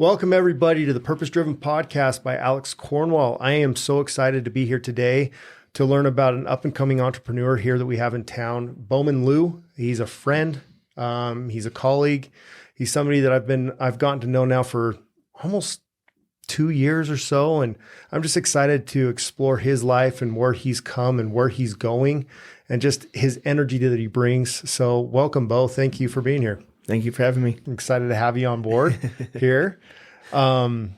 Welcome, everybody, to the Purpose Driven Podcast by Alex Cornwall. I am so excited to be here today to learn about an up-and-coming entrepreneur here that we have in town, Bowman Loo. He's a friend. He's a colleague. He's somebody that I've gotten to know now for almost 2 years or so, and I'm just excited to explore his life and where he's come and where he's going and just his energy that he brings. So welcome, Bo. Thank you for being here. Thank you for having me. I'm excited to have you on board here. How long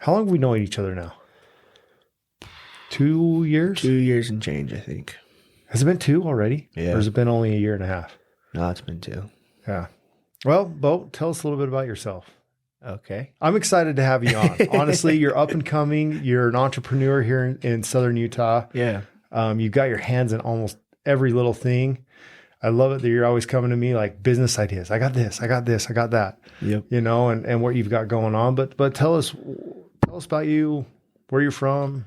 have we known each other now? 2 years? 2 years and change, I think. Has it been 2 already? Yeah. Or has it been only a year and a half? No, it's been 2. Yeah. Well, Bo, tell us a little bit about yourself. Okay. I'm excited to have you on. Honestly, you're up and coming. You're an entrepreneur here in Southern Utah. Yeah. You've got your hands in almost every little thing. I love it that you're always coming to me like business ideas. I got this, I got this, I got that. Yep. You know, and what you've got going on. But tell us about you, where you're from,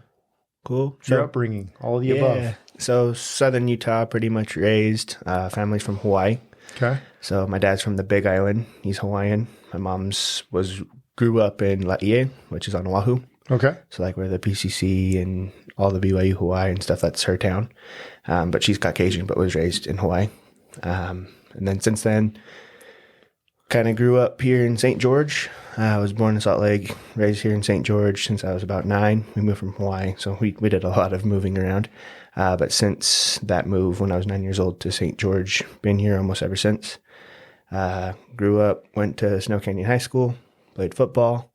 Cool. your upbringing, all of the above. So Southern Utah, pretty much raised. Family's from Hawaii. Okay. So my dad's from the Big Island. He's Hawaiian. My mom's grew up in Laie, which is on Oahu. Okay. So like where the PCC and all the BYU Hawaii and stuff, that's her town. But she's Caucasian, but was raised in Hawaii. And then since then, kind of grew up here in St. George. I was born in Salt Lake, raised here in St. George since I was about 9. We moved from Hawaii, so we did a lot of moving around. But since that move, when I was 9 years old to St. George, been here almost ever since. Grew up, went to Snow Canyon High School, played football,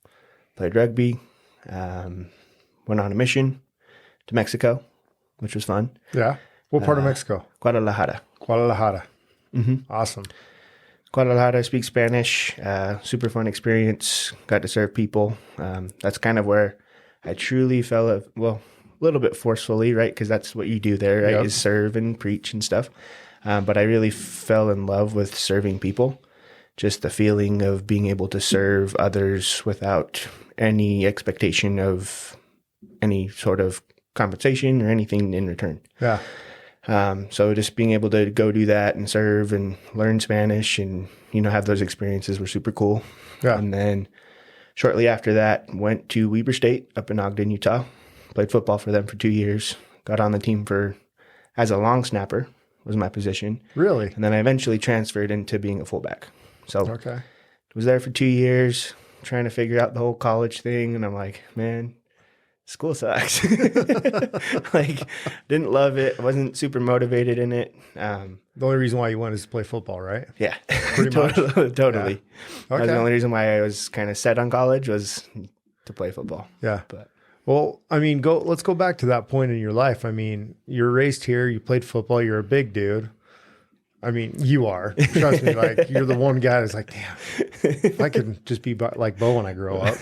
played rugby, went on a mission to Mexico, which was fun. Yeah. What part of Mexico? Guadalajara. Mm-hmm. Awesome. Guadalajara, speak Spanish, super fun experience, got to serve people. That's kind of where I truly fell, a little bit forcefully, right? Because that's what you do there, right? Yep. Is serve and preach and stuff. But I really fell in love with serving people. Just the feeling of being able to serve others without any expectation of any sort of compensation or anything in return. Yeah. So just being able to go do that and serve and learn Spanish and, have those experiences were super cool. Yeah. And then shortly after that, went to Weber State up in Ogden, Utah. Played football for them for 2 years. Got on the team as a long snapper was my position. Really? And then I eventually transferred into being a fullback. So Okay. was there for 2 years trying to figure out the whole college thing. And I'm like, man, school sucks. Didn't love it. Wasn't super motivated in it. The only reason why you wanted is to play football, right? Yeah, Pretty much. totally. Yeah. That was Okay. the only reason why I was kind of set on college was to play football. Yeah. But Well, let's go back to that point in your life. You're raised here, you played football, you're a big dude. You are. Trust me, you're the one guy that's like, damn, if I could just be like Bo when I grow up.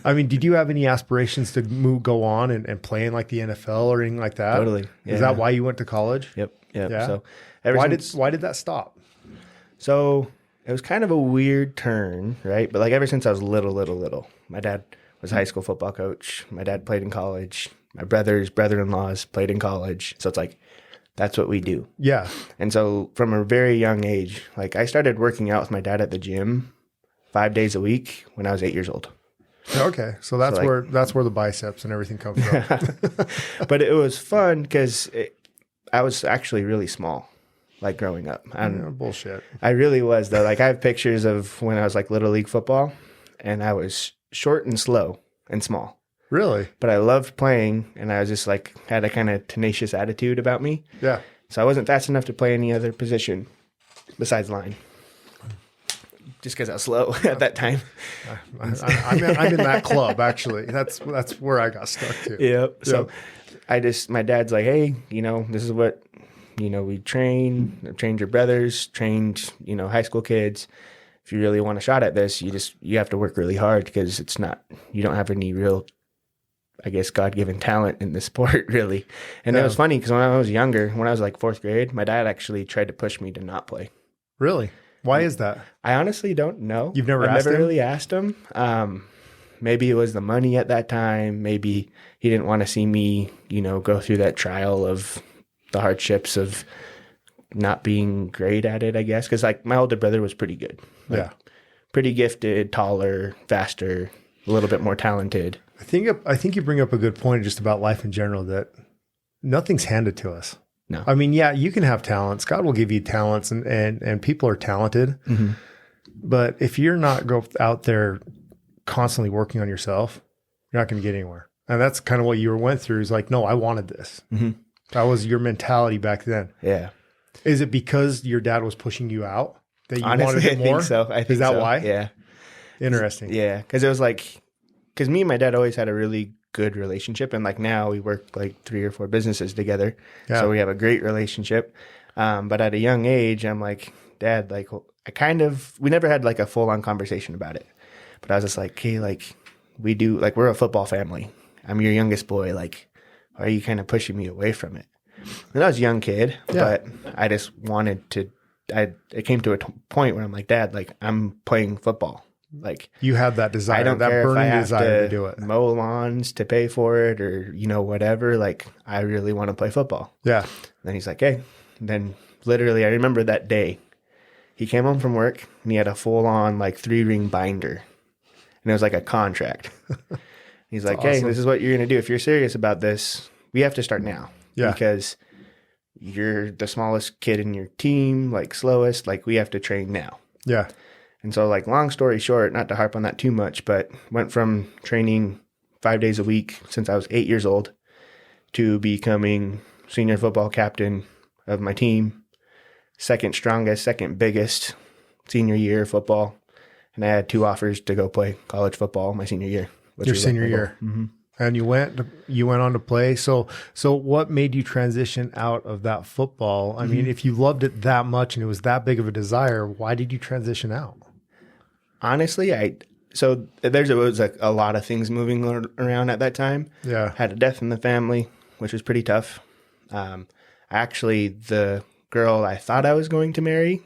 Did you have any aspirations to go on and play in like the NFL or anything like that? Totally. Yeah. Is that why you went to college? Yep. Yeah. So Why did that stop? So it was kind of a weird turn, right? But ever since I was little, my dad was a high school football coach. My dad played in college. My brother-in-laws played in college. So it's that's what we do. Yeah. And so from a very young age, I started working out with my dad at the gym 5 days a week when I was 8 years old. Okay. So that's where the biceps and everything come from. But it was fun because I was actually really small, growing up. Bullshit. I really was, though. I have pictures of when I was Little League football, and I was short and slow and small. Really? But I loved playing, and I was just had a kind of tenacious attitude about me. Yeah. So I wasn't fast enough to play any other position besides line. Just because I was slow at that time. I'm in that club, actually. That's where I got stuck to. Yep. So my dad's like, hey, this is what, we trained your brothers, trained, high school kids. If you really want a shot at this, you have to work really hard because you don't have any real, I guess, God-given talent in the sport, really. And it was funny because when I was younger, when I was 4th grade, my dad actually tried to push me to not play. Really? Why is that? I honestly don't know. You've never I've asked never him? really asked him. Maybe it was the money at that time. Maybe he didn't want to see me, go through that trial of the hardships of not being great at it, I guess. Because my older brother was pretty good. pretty gifted, taller, faster, a little bit more talented. I think you bring up a good point just about life in general, that nothing's handed to us. No. I mean, yeah, you can have talents. God will give you talents, and people are talented. Mm-hmm. But if you're not out there constantly working on yourself, you're not going to get anywhere. And that's kind of what you went through. Is like, no, I wanted this. Mm-hmm. That was your mentality back then. Yeah. Is it because your dad was pushing you out that you Honestly, wanted it more? I think so. Is that why? Yeah. Interesting. Yeah. Because it was like, because me and my dad always had a really good relationship. And like now we work like 3 or 4 businesses together. Yeah. So we have a great relationship. But at a young age, I'm like, Dad, like, we never had like a full on conversation about it. But I was just like, hey, like, we're a football family. I'm your youngest boy. Like, why are you kind of pushing me away from it? And I was a young kid, but I just wanted to, it came to a point where I'm like, Dad, like, I'm playing football. Like, you had that desire, I don't that care burning if I have desire to do it. Mow lawns to pay for it or, whatever. Like, I really want to play football. Yeah. And then he's like, hey. And then literally, I remember that day. He came home from work and he had a full on like 3-ring binder. And it was like a contract. He's like, hey, this is what you're going to do. If you're serious about this, we have to start now. Yeah. Because you're the smallest kid in your team, like slowest, like we have to train now. Yeah. And so like long story short, not to harp on that too much, but went from training 5 days a week since I was 8 years old to becoming senior football captain of my team, second strongest, second biggest senior year of football. And I had 2 offers to go play college football my senior year. Your senior year. Mm-hmm. And you went on to play. So what made you transition out of that football? I mean, if you loved it that much and it was that big of a desire, why did you transition out? Honestly, there was a lot of things moving around at that time. Yeah. Had a death in the family, which was pretty tough. Actually, the girl I thought I was going to marry,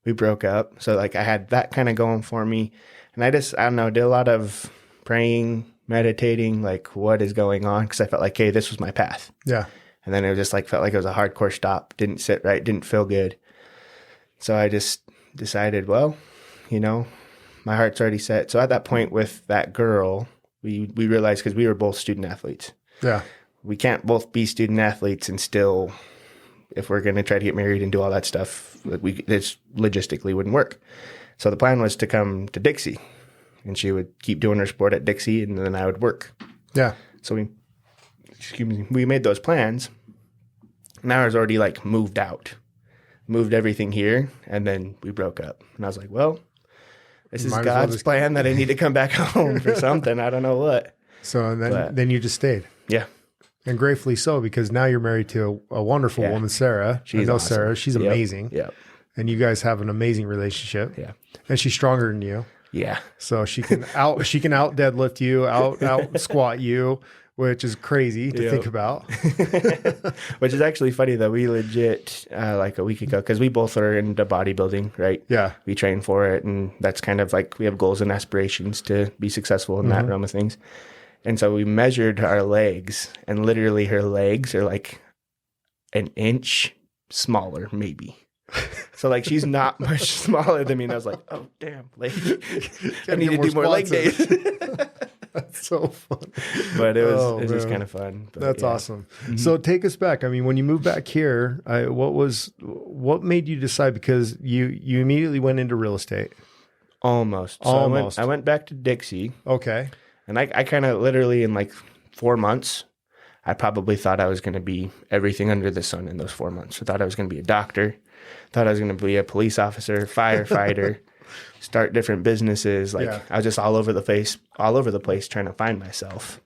we broke up. So like I had that kind of going for me. And I don't know, did a lot of praying, meditating, like what is going on? Because I felt like, hey, this was my path. Yeah. And then it just like felt like it was a hardcore stop. Didn't sit right. Didn't feel good. So I just decided, well, my heart's already set. So at that point with that girl, we realized, because we were both student athletes. Yeah. We can't both be student athletes and still, if we're going to try to get married and do all that stuff, this logistically wouldn't work. So the plan was to come to Dixie, and she would keep doing her sport at Dixie, and then I would work. Yeah. So we made those plans. And I was already like moved everything here, and then we broke up. And I was like, well, this is God's plan that I need to come back home for something. I don't know what. So then you just stayed. Yeah. And gratefully so, because now you're married to a wonderful woman, Sarah. She's awesome. Sarah. She's amazing. Yeah. And you guys have an amazing relationship. Yeah. And she's stronger than you. Yeah. So she can out deadlift you, out squat you, which is crazy to think about. Which is actually funny though. We legit like a week ago, because we both are into bodybuilding, right? Yeah. We train for it, and that's kind of like we have goals and aspirations to be successful in that realm of things. And so we measured our legs, and literally her legs are like an inch smaller, maybe. So like she's not much smaller than me. And I was like, oh damn, like I need to do more leg days. That's so fun. But it was just kind of fun. But that's awesome. Mm-hmm. So take us back. I mean, when you moved back here, what made you decide? Because you immediately went into real estate. Almost. So I went back to Dixie. Okay. And I kind of literally in like 4 months, I probably thought I was going to be everything under the sun in those 4 months. I thought I was going to be a doctor, thought I was going to be a police officer, firefighter, start different businesses. Like I was just all over the place trying to find myself.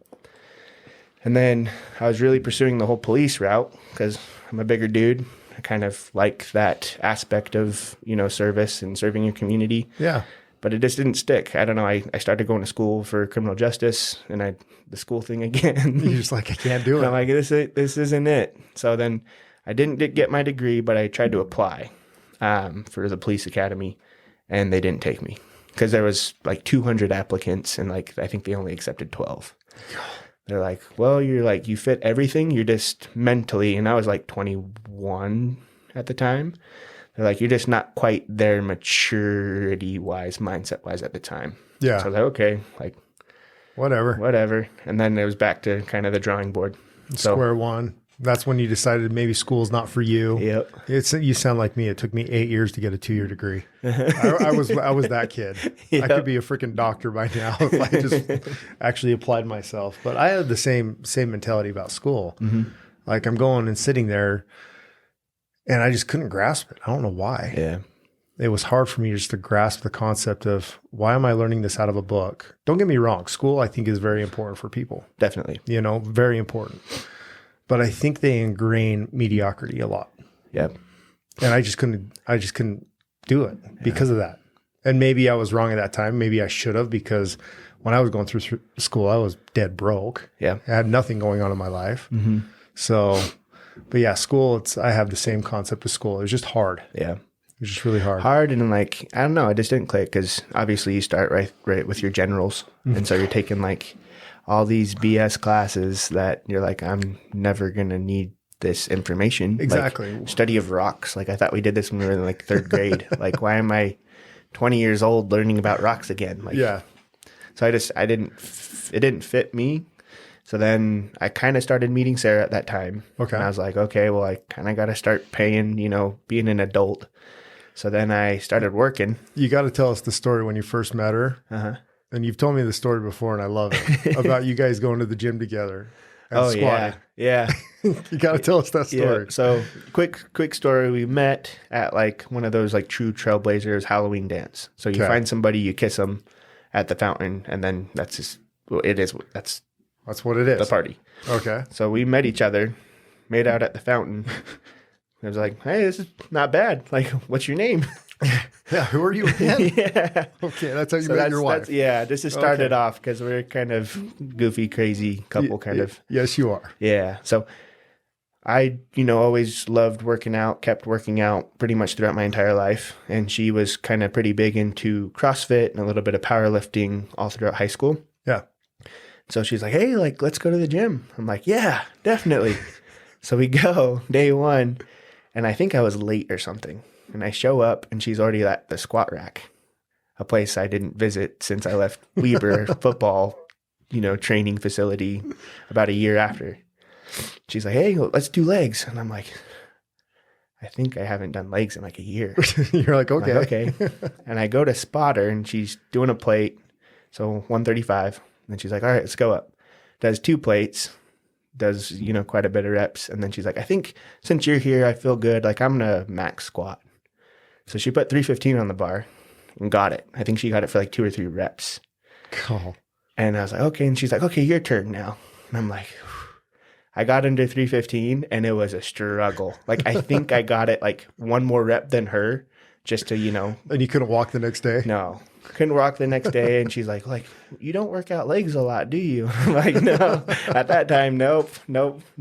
And then I was really pursuing the whole police route because I'm a bigger dude. I kind of like that aspect of, service and serving your community. Yeah. But it just didn't stick. I don't know. I started going to school for criminal justice, and the school thing again. You're just like, I can't do it. I'm like, this isn't it. So then I didn't get my degree, but I tried to apply for the police academy, and they didn't take me because there was like 200 applicants, and like I think they only accepted 12. They're like, well, you fit everything. You're just mentally, and I was like 21 at the time. They're like, you're just not quite there maturity wise, mindset wise at the time. Yeah. So I was like, okay, like Whatever. And then it was back to kind of the drawing board. Square one. That's when you decided maybe school's not for you. Yep. You sound like me. It took me 8 years to get a 2-year degree. I was that kid. Yep. I could be a freaking doctor by now if I just actually applied myself. But I had the same mentality about school. Mm-hmm. Like I'm going and sitting there, and I just couldn't grasp it. I don't know why. Yeah. It was hard for me just to grasp the concept of why am I learning this out of a book? Don't get me wrong. School, I think, is very important for people. Definitely. Very important. But I think they ingrain mediocrity a lot. Yep. And I just couldn't do it because of that. And maybe I was wrong at that time. Maybe I should have, because when I was going through school, I was dead broke. Yeah. I had nothing going on in my life. Mm-hmm. So, but yeah, school, I have the same concept of school. It was just hard. Yeah. It was just really hard. Hard, and like, I don't know, it just didn't click because obviously you start right with your generals. And so you're taking like all these BS classes that you're like, I'm never going to need this information. Exactly. Like, study of rocks. Like I thought we did this when we were in like 3rd grade. Like, why am I 20 years old learning about rocks again? Like, Yeah. So it didn't fit me. So then I kind of started meeting Sarah at that time. Okay. And I was like, okay, well, I kind of got to start paying, being an adult. So then I started working. You got to tell us the story when you first met her. Uh-huh. And you've told me the story before, and I love it, about you guys going to the gym together. And squatting. Yeah. You got to tell us that story. Yeah. So quick story. We met at like one of those like true trailblazers Halloween dance. So you find somebody, you kiss them at the fountain, and then that's what it is. That's what it is. The party. Okay. So we met each other, made out at the fountain. I was like, hey, this is not bad. Like, what's your name? Yeah, who are you again? Yeah. Okay, that's how you met your wife. Yeah, this is started off because we're kind of goofy, crazy couple kind of. Yes, you are. Yeah. So I, always loved working out, kept working out pretty much throughout my entire life. And she was kind of pretty big into CrossFit and a little bit of powerlifting all throughout high school. Yeah. So she's like, hey, like, let's go to the gym. I'm like, yeah, definitely. So we go day one, and I think I was late or something. And I show up, and she's already at the squat rack, a place I didn't visit since I left Weber football, training facility about a year after. She's like, hey, let's do legs. And I'm like, I think I haven't done legs in like a year. You're like, okay. Okay. And I go to spot her, and she's doing a plate, so 135. And then she's like, all right, let's go up. Does 2 plates, does, quite a bit of reps. And then she's like, I think since you're here, I feel good. Like, I'm going to max squat. So she put 315 on the bar and got it. I think she got it for like 2 or 3 reps. Cool. And I was like, okay. And she's like, okay, your turn now. And I'm like, I got under 315, and it was a struggle. Like, I think I got it like 1 more rep than her just to, And you couldn't walk the next day? No. Couldn't walk the next day. And she's like, you don't work out legs a lot, do you? I'm like, no. At that time, nope,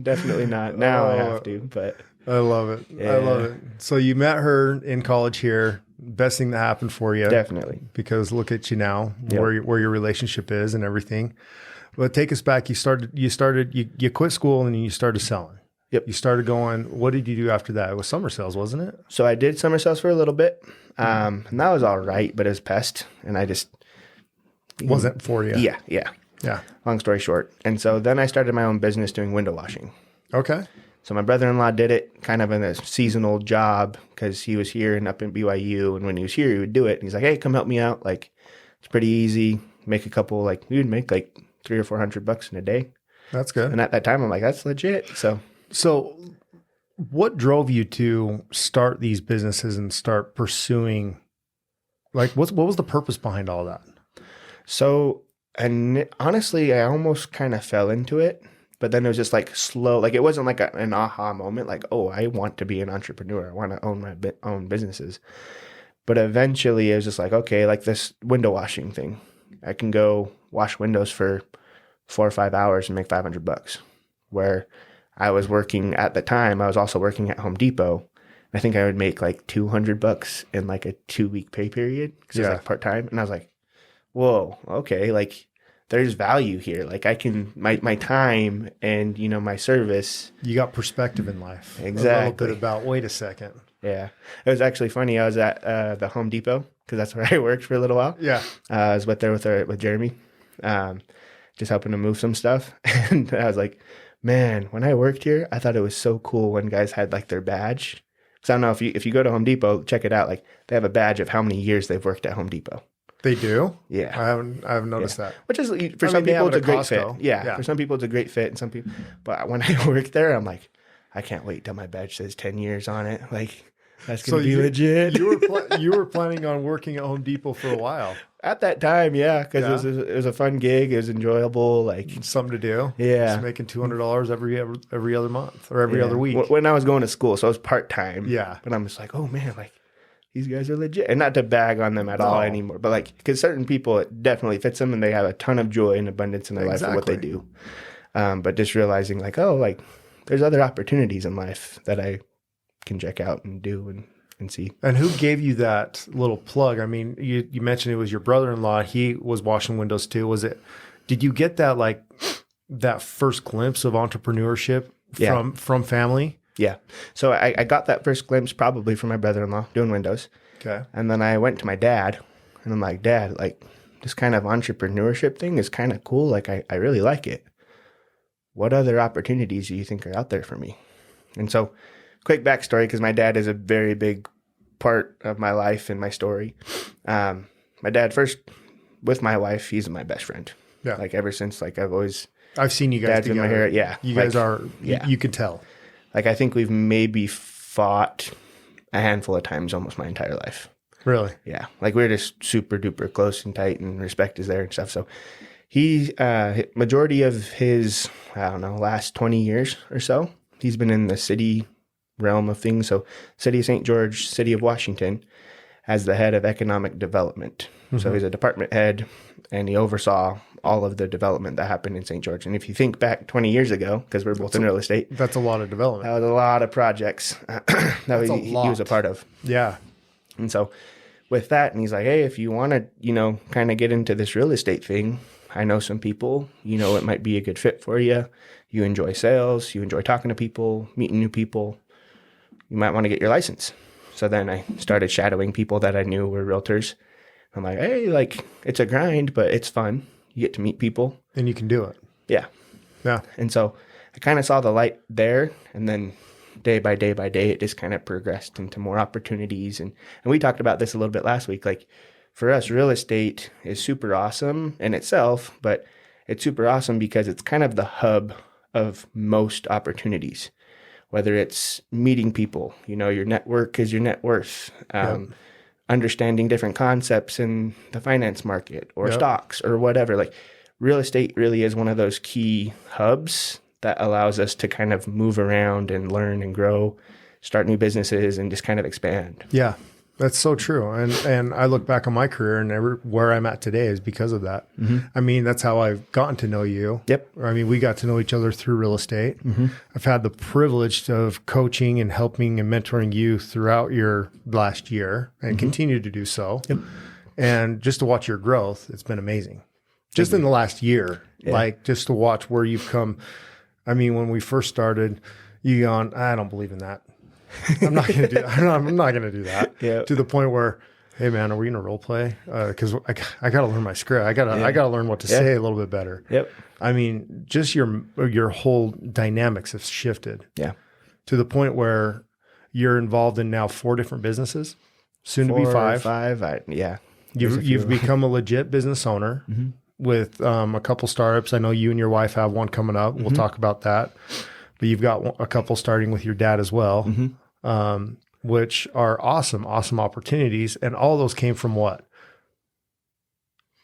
definitely not. Now I have to, but. I love it. Yeah. I love it. So you met her in college here. Best thing that happened for you. Definitely. Because look at you now, Yep. where your relationship is and everything. But take us back. You quit school and then you started selling. Yep. You started going, what did you do after that? It was summer sales, wasn't it? So I did summer sales for a little bit. And that was all right, but it was pest. And I just. Wasn't for you. Yeah. Long story short. And so then I started my own business doing window washing. Okay. So my brother-in-law did it kind of in a seasonal job because he was here and up in BYU. And when he was here, he would do it. And he's like, hey, come help me out. Like, it's pretty easy. Make a couple, we would make like $300 or $400 in a day. That's good. And at that time, I'm like, that's legit. So what drove you to start these businesses and start pursuing, what was the purpose behind all that? So, and honestly, I almost kind of fell into it. But then it was just like slow. Like, it wasn't like an aha moment. Like, oh, I want to be an entrepreneur. I want to own my own businesses. But eventually it was just like, okay, like this window washing thing. I can go wash windows for 4 or 5 hours and make $500. Where I was working at the time, I was also working at Home Depot. I think I would make like $200 in like a 2-week pay period because it was like part-time. And I was like, whoa, okay, like, there's value here. Like, I can, my time and, my service. You got perspective in life. Exactly. A little bit about, wait a second. Yeah. It was actually funny. I was at the Home Depot because that's where I worked for a little while. Yeah. I was there with Jeremy, just helping him move some stuff. And I was like, man, when I worked here, I thought it was so cool when guys had like their badge. Because I don't know if you go to Home Depot, check it out. Like they have a badge of how many years they've worked at Home Depot. They do? Yeah. I haven't noticed that. Which is, for some people, it's a great fit. Costco. Yeah. For some people, it's a great fit. And some people, but when I worked there, I'm like, I can't wait till my badge says 10 years on it. Like, that's going to be legit. You were planning on working at Home Depot for a while. At that time, yeah, because it was a fun gig. It was enjoyable. Like, something to do. Yeah. Just making $200 every other month or every other week. When I was going to school, so I was part-time. Yeah. But I'm just like, oh, man, like, these guys are legit. And not to bag on them at all anymore, but like, because certain people, it definitely fits them and they have a ton of joy and abundance in their life for what they do. But just realizing like, oh, like there's other opportunities in life that I can check out and do and see. And who gave you that little plug? I mean, you mentioned it was your brother-in-law. He was washing windows too. Did you get that like that first glimpse of entrepreneurship from family? Yeah. So I got that first glimpse probably from my brother-in-law doing windows. Okay. And then I went to my dad and I'm like, Dad, like this kind of entrepreneurship thing is kind of cool. Like I really like it. What other opportunities do you think are out there for me? And so quick backstory, because my dad is a very big part of my life and my story. My dad first with my wife, he's my best friend. Yeah. Like ever since, like I've seen you guys together. In my hair. Yeah. You guys are, you can tell. Like, I think we've maybe fought a handful of times almost my entire life. Really? Yeah. Like, we're just super duper close and tight and respect is there and stuff. So he, majority of his, I don't know, last 20 years or so, he's been in the city realm of things. So City of St. George, City of Washington, as the head of economic development. Mm-hmm. So he's a department head and he oversaw all of the development that happened in St. George. And if you think back 20 years ago, because we're both in real estate. That's a lot of development. That was a lot of projects that he was a part of. Yeah. And so with that, and he's like, hey, if you want to, kind of get into this real estate thing, I know some people, it might be a good fit for you. You enjoy sales. You enjoy talking to people, meeting new people. You might want to get your license. So then I started shadowing people that I knew were realtors. I'm like, hey, like it's a grind, but it's fun. You get to meet people. And you can do it. Yeah. Yeah. And so I kind of saw the light there. And then day by day, it just kind of progressed into more opportunities. And we talked about this a little bit last week. Like for us, real estate is super awesome in itself, but it's super awesome because it's kind of the hub of most opportunities. Whether it's meeting people, your network is your net worth. Understanding different concepts in the finance market or stocks or whatever. Like real estate really is one of those key hubs that allows us to kind of move around and learn and grow, start new businesses and just kind of expand. Yeah, that's so true. And I look back on my career and where I'm at today is because of that. Mm-hmm. I mean, that's how I've gotten to know you. Yep. I mean, we got to know each other through real estate. Mm-hmm. I've had the privilege of coaching and helping and mentoring you throughout your last year and continue to do so. Yep. And just to watch your growth, it's been amazing. Just in the last year, like just to watch where you've come. I mean, when we first started, you gone, I don't believe in that. I'm not going to do that. I'm not going to do that. Yeah. To the point where, hey man, are we going to role play? Because I got to learn my script. I got to learn what to say a little bit better. Yep. I mean, just your whole dynamics have shifted. Yeah. To the point where you're involved in now 4 different businesses, soon to be 5. 5. Yeah. You've become a legit business owner with a couple startups. I know you and your wife have one coming up. We'll talk about that. But you've got a couple starting with your dad as well, which are awesome opportunities. And all those came from what?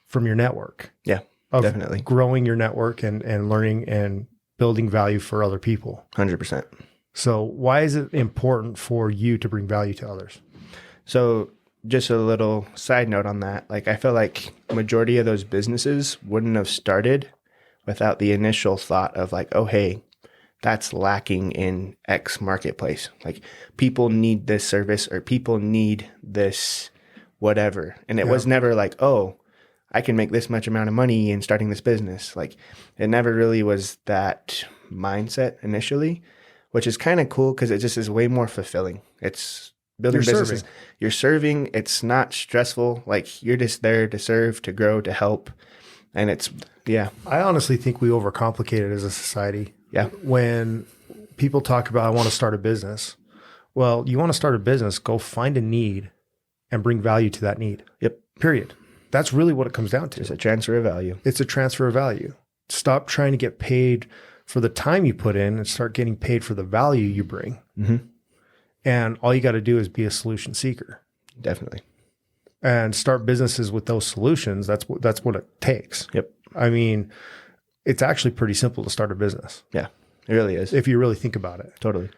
From your network. Yeah, definitely. Growing your network and learning and building value for other people. 100%. So why is it important for you to bring value to others? So just a little side note on that. Like I feel like majority of those businesses wouldn't have started without the initial thought of like, oh, hey, that's lacking in X marketplace. Like people need this service or people need this whatever. And it was never like, oh, I can make this much amount of money in starting this business. Like it never really was that mindset initially, which is kind of cool because it just is way more fulfilling. It's building You're businesses. serving. You're serving. It's not stressful. Like you're just there to serve, to grow, to help. And it's, yeah. I honestly think we overcomplicate it as a society. Yeah. When people talk about, I want to start a business. Well, you want to start a business, go find a need and bring value to that need. Yep. Period. That's really what it comes down to. It's a transfer of value. It's a transfer of value. Stop trying to get paid for the time you put in and start getting paid for the value you bring. Mm-hmm. And all you got to do is be a solution seeker. Definitely. And start businesses with those solutions. That's what it takes. Yep. I mean, it's actually pretty simple to start a business. Yeah, it really is. If you really think about it. Totally.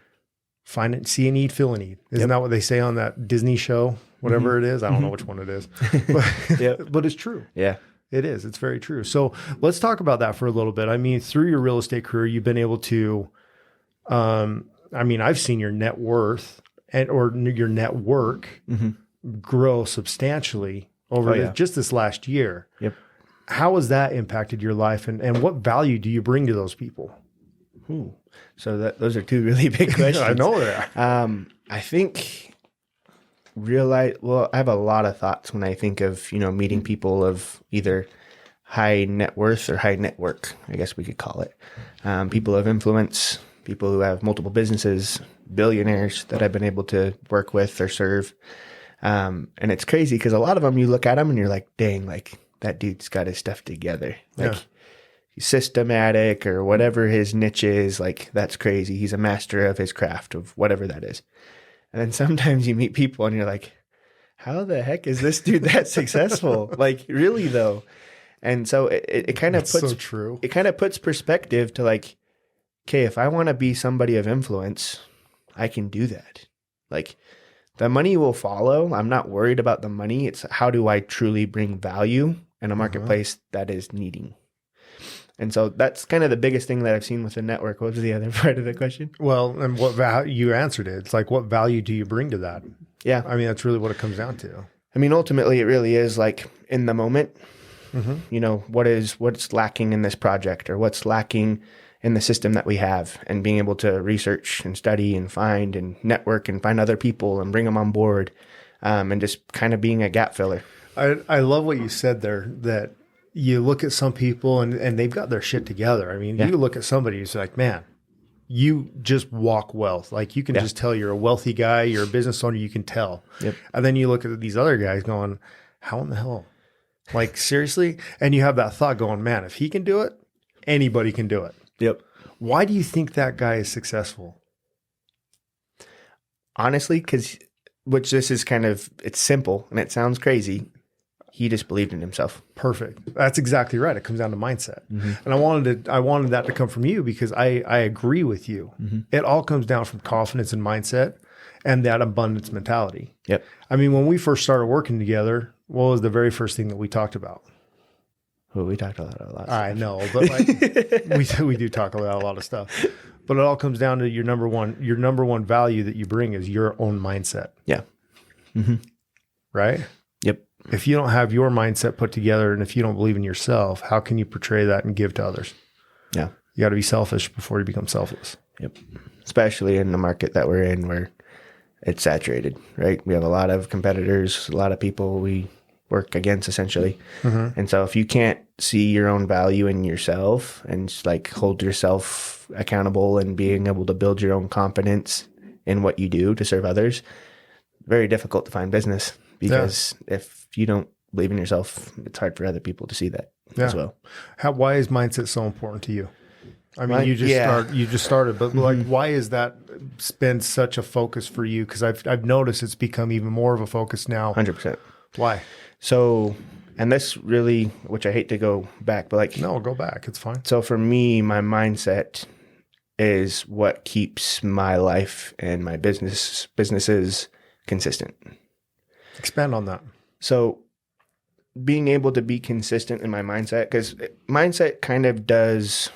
Find it, see a need, fill a need. Isn't that what they say on that Disney show? Whatever it is. I don't know which one it is. But, but it's true. Yeah. It is. It's very true. So let's talk about that for a little bit. I mean, through your real estate career, you've been able to, I've seen your net worth or your network grow substantially over just this last year. Yep. How has that impacted your life and what value do you bring to those people? Ooh. So those are two really big questions. I know they are. I think I have a lot of thoughts when I think of, meeting people of either high net worth or high network, I guess we could call it. People of influence, people who have multiple businesses, billionaires that I've been able to work with or serve. And it's crazy because a lot of them, you look at them and you're like, dang, like that dude's got his stuff together. Like he's systematic or whatever his niche is. Like that's crazy. He's a master of his craft of whatever that is. And then sometimes you meet people and you're like, how the heck is this dude that successful? Like really though. And so it kind of puts, so true. It kind of puts perspective to like, okay, if I want to be somebody of influence, I can do that. Like the money will follow. I'm not worried about the money. It's how do I truly bring value in a marketplace that is needing. And so that's kind of the biggest thing that I've seen with the network. What was the other part of the question? Well, and what value you answered it. It's like, what value do you bring to that? Yeah. I mean, that's really what it comes down to. I mean, ultimately, it really is like in the moment, what's lacking in this project or what's lacking in the system that we have, and being able to research and study and find and network and find other people and bring them on board, and just kind of being a gap filler. I love what you said there, that you look at some people and they've got their shit together. I mean, you look at somebody who's like, man, you just walk wealth. Like you can just tell you're a wealthy guy, you're a business owner, you can tell. Yep. And then you look at these other guys going, how in the hell? Like seriously? And you have that thought going, man, if he can do it, anybody can do it. Yep. Why do you think that guy is successful? Honestly, this is kind of, it's simple and it sounds crazy. He just believed in himself. Perfect. That's exactly right. It comes down to mindset. And I wanted that to come from you because I agree with you. It all comes down from confidence and mindset and that abundance mentality. Yep. I mean, when we first started working together, what was the very first thing that we talked about? Well, we talked about a lot. I know, but like we do talk about a lot of stuff. But it all comes down to your number one value that you bring is your own mindset. Yeah. Right? Yep. If you don't have your mindset put together and if you don't believe in yourself, how can you portray that and give to others? Yeah. You got to be selfish before you become selfless. Yep. Especially in the market that we're in where it's saturated, right? We have a lot of competitors, a lot of people we work against essentially. And so if you can't see your own value in yourself and like hold yourself accountable and being able to build your own confidence in what you do to serve others, very difficult to find business because if you don't believe in yourself, it's hard for other people to see that as well. Why is mindset so important to you? I mean, you just started, but like, why is that been such a focus for you? Because I've noticed it's become even more of a focus now. 100%. Why? So, and this really, which I hate to go back, but like, no, go back. It's fine. So for me, my mindset is what keeps my life and my businesses consistent. Expand on that. So being able to be consistent in my mindset, because mindset kind of does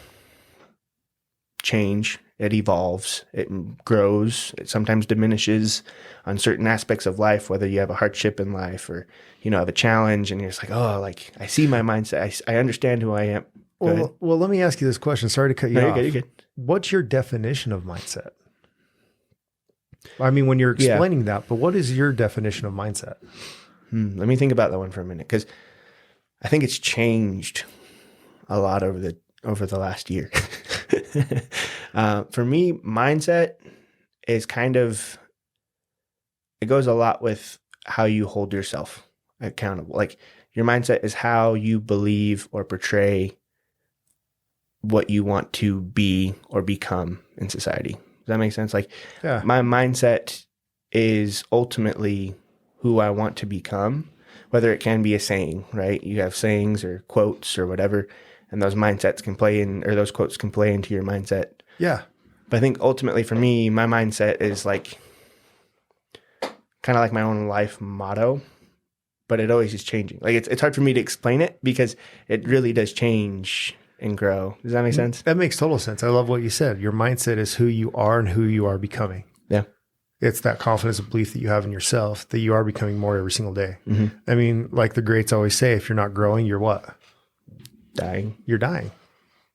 change. It evolves, it grows, it sometimes diminishes on certain aspects of life, whether you have a hardship in life or, have a challenge and you're just like, oh, like I see my mindset. I understand who I am. Well, let me ask you this question. Sorry to cut you off. You're good. What's your definition of mindset? I mean, when you're explaining that, but what is your definition of mindset? Let me think about that one for a minute, because I think it's changed a lot over the last year. For me, mindset is it goes a lot with how you hold yourself accountable. Like, your mindset is how you believe or portray what you want to be or become in society. Does that make sense? Like, my mindset is ultimately who I want to become, whether it can be a saying, right? You have sayings or quotes or whatever, and those mindsets can play in, or those quotes can play into your mindset. Yeah. But I think ultimately for me, my mindset is like kind of like my own life motto, but it always is changing. Like, it's hard for me to explain it because it really does change and grow. Does that make sense? That makes total sense. I love what you said. Your mindset is who you are and who you are becoming. Yeah. It's that confidence and belief that you have in yourself that you are becoming more every single day. Mm-hmm. I mean, like the greats always say, if you're not growing, you're what? Dying. You're dying.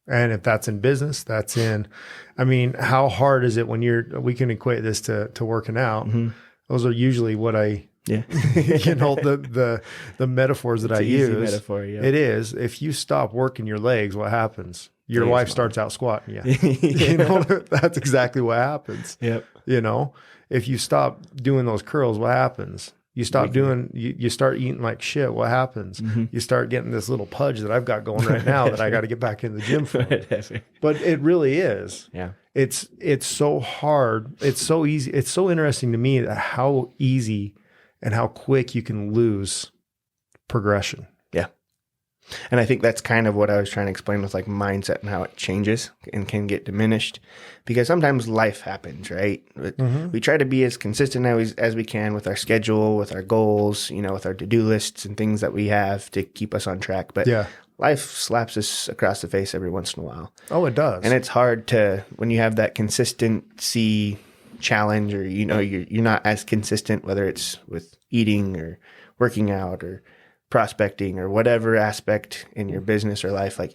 And if that's in business, I mean, how hard is it when we can equate this to working out. Mm-hmm. Those are usually what the metaphors that I use. Easy metaphor, yeah. It is. If you stop working your legs, what happens? Your wife starts out squatting. Yeah. That's exactly what happens. Yep. If you stop doing those curls, what happens? You start eating like shit. What happens? Mm-hmm. You start getting this little pudge that I've got going right now that I got to get back in the gym for. But it really is. Yeah. It's so hard. It's so easy. It's so interesting to me that how easy and how quick you can lose progression. Yeah. And I think that's kind of what I was trying to explain with like mindset and how it changes and can get diminished, because sometimes life happens, right? Mm-hmm. We try to be as consistent as we can with our schedule, with our goals, with our to-do lists and things that we have to keep us on track. But life slaps us across the face every once in a while. Oh, it does. And it's hard when you have that consistency challenge, or, you're not as consistent, whether it's with eating or working out or prospecting or whatever aspect in your business or life. Like,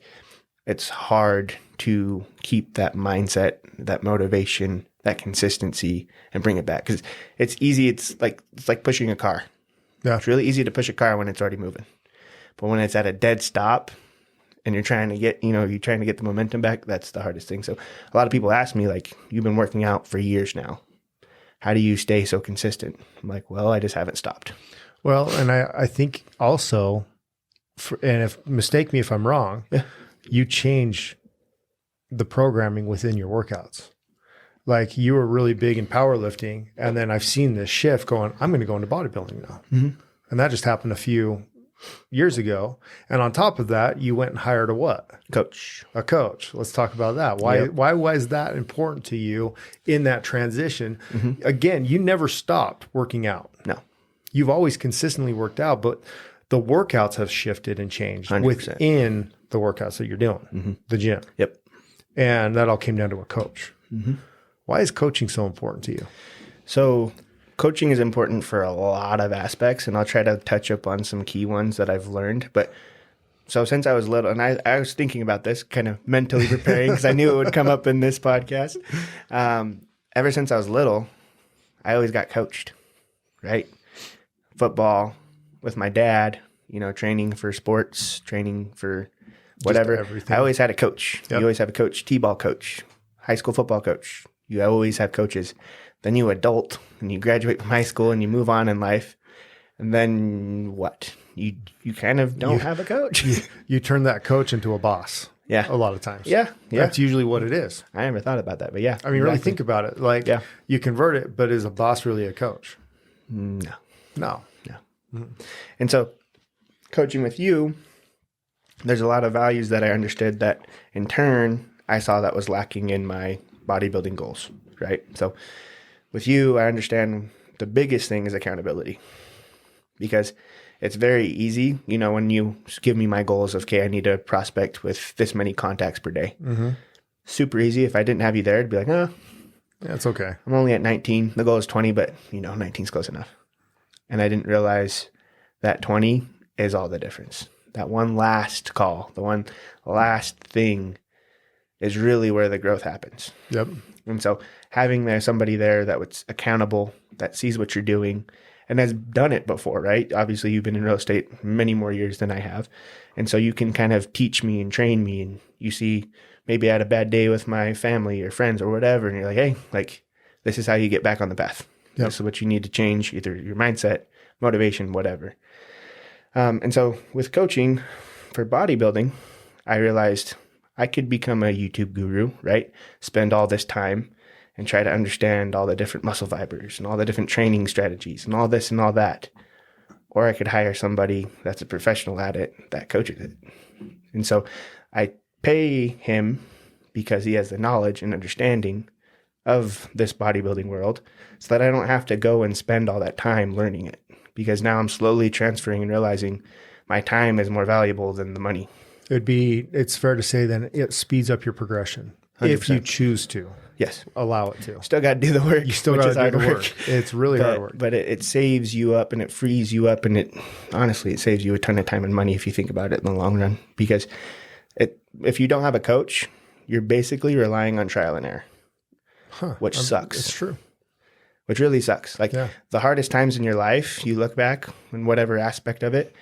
it's hard to keep that mindset, that motivation, that consistency, and bring it back, because it's easy. It's like pushing a car. Yeah. It's really easy to push a car when it's already moving, but when it's at a dead stop and you're trying to get the momentum back, that's the hardest thing. So a lot of people ask me, like, you've been working out for years now, how do you stay so consistent? I'm like, well, I just haven't stopped. Well, and I think also, mistake me if I'm wrong, you change the programming within your workouts. Like, you were really big in powerlifting, and then I've seen this shift going, I'm going to go into bodybuilding now. Mm-hmm. And that just happened a few years ago. And on top of that, you went and hired a what? A coach. Let's talk about that. Why was that important to you in that transition? Mm-hmm. Again, you never stopped working out. No. You've always consistently worked out, but the workouts have shifted and changed 100%. Within the workouts that you're doing, the gym. Yep. And that all came down to a coach. Mm-hmm. Why is coaching so important to you? So coaching is important for a lot of aspects, and I'll try to touch up on some key ones that I've learned. But so since I was little, and I was thinking about this, kind of mentally preparing, because I knew it would come up in this podcast. Ever since I was little, I always got coached, right? Football with my dad, training for sports, training for whatever. I always had a coach. Yep. You always have a coach, T-ball coach, high school football coach. You always have coaches. Then you adult and you graduate from high school and you move on in life. And then what? You kind of don't have a coach. You turn that coach into a boss. Yeah. A lot of times. Yeah. That's usually what it is. I never thought about that, but yeah. I mean, really think about it. Like, you convert it, but is a boss really a coach? No. Mm-hmm. And so coaching with you, there's a lot of values that I understood that in turn I saw that was lacking in my bodybuilding goals, right? So with you, I understand the biggest thing is accountability, because it's very easy, when you give me my goals of, okay, I need to prospect with this many contacts per day. Mm-hmm. Super easy. If I didn't have you there, it'd be like, yeah, it's okay. I'm only at 19. The goal is 20, but 19 is close enough. And I didn't realize that 20 is all the difference. That one last call, the one last thing is really where the growth happens. Yep. And so having there somebody there that was accountable, that sees what you're doing and has done it before, right? Obviously, you've been in real estate many more years than I have. And so you can kind of teach me and train me. And you see, maybe I had a bad day with my family or friends or whatever. And you're like, hey, like, this is how you get back on the path. Yep. This is what you need to change, either your mindset, motivation, whatever. And so with coaching for bodybuilding, I realized I could become a YouTube guru, right? Spend all this time and try to understand all the different muscle fibers and all the different training strategies and all this and all that. Or I could hire somebody that's a professional at it that coaches it. And so I pay him because he has the knowledge and understanding of this bodybuilding world so that I don't have to go and spend all that time learning it. Because now I'm slowly transferring and realizing my time is more valuable than the money. It's fair to say then it speeds up your progression 100%. If you choose to. Yes. Allow it to. Still got to do the work. You still got to do the work. It's really hard work. But it saves you up and it frees you up. And it saves you a ton of time and money if you think about it in the long run. Because if you don't have a coach, you're basically relying on trial and error, which sucks. It's true. Which really sucks. Like the hardest times in your life, you look back in whatever aspect of it,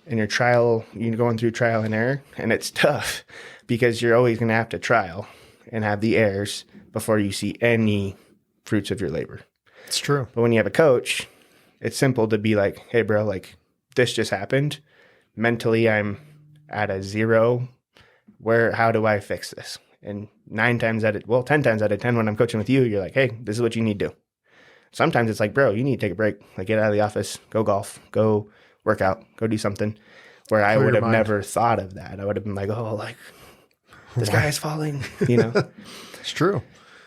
and you're going through trial and error, and it's tough because you're always going to have to trial and have the errors before you see any fruits of your labor. It's true. But when you have a coach, it's simple to be like, hey, bro, like this just happened. Mentally, I'm at a 0. How do I fix this? And 10 times out of 10, when I'm coaching with you, you're like, hey, this is what you need to do. Sometimes it's like, bro, you need to take a break. Like, get out of the office, go golf, go work out, go do something. Where I would have never thought of that. I would have been like, oh, like, this guy is falling, you know? It's true.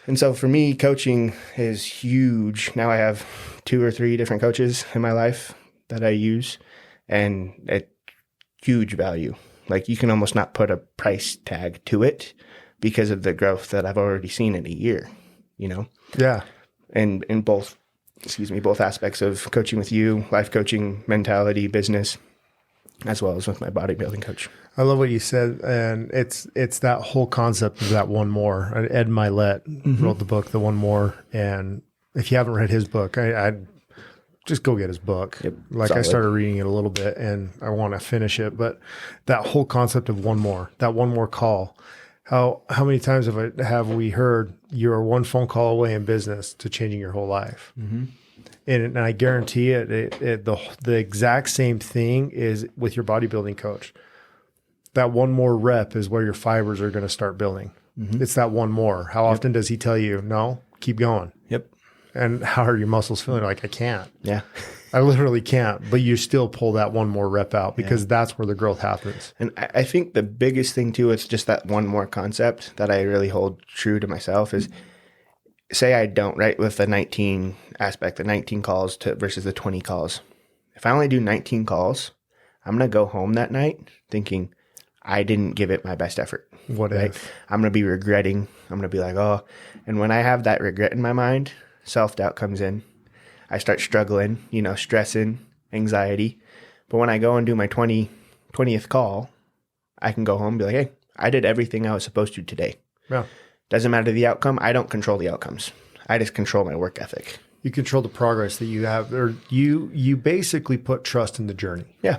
And so for me, coaching is huge. Now I have 2 or 3 different coaches in my life that I use, and it's huge value. Like, you can almost not put a price tag to it because of the growth that I've already seen in a year, you know? Yeah. And in both aspects of coaching with you, life coaching, mentality, business, as well as with my bodybuilding coach. I love what you said. And it's that whole concept of that one more. Ed Milet wrote the book, The One More. And if you haven't read his book, I'd just go get his book. Yep, like solid. I started reading it a little bit and I want to finish it. But that whole concept of one more, that one more call. How many times have we heard you're one phone call away in business to changing your whole life? Mm-hmm. And I guarantee the exact same thing is with your bodybuilding coach. That one more rep is where your fibers are going to start building. Mm-hmm. It's that one more. How often does he tell you, no, keep going? Yep. And how are your muscles feeling? Like, I can't. Yeah. I literally can't, but you still pull that one more rep out because that's where the growth happens. And I think the biggest thing too, is just that one more concept that I really hold true to myself is, say I don't, right, with the 19 aspect, the 19 calls versus the 20 calls. If I only do 19 calls, I'm going to go home that night thinking I didn't give it my best effort. What right? if? I'm going to be regretting. I'm going to be like, oh, and when I have that regret in my mind, self-doubt comes in. I start struggling, stressing, anxiety. But when I go and do my 20th call, I can go home and be like, hey, I did everything I was supposed to today. Yeah. Doesn't matter the outcome. I don't control the outcomes. I just control my work ethic. You control the progress that you have, or you basically put trust in the journey. Yeah.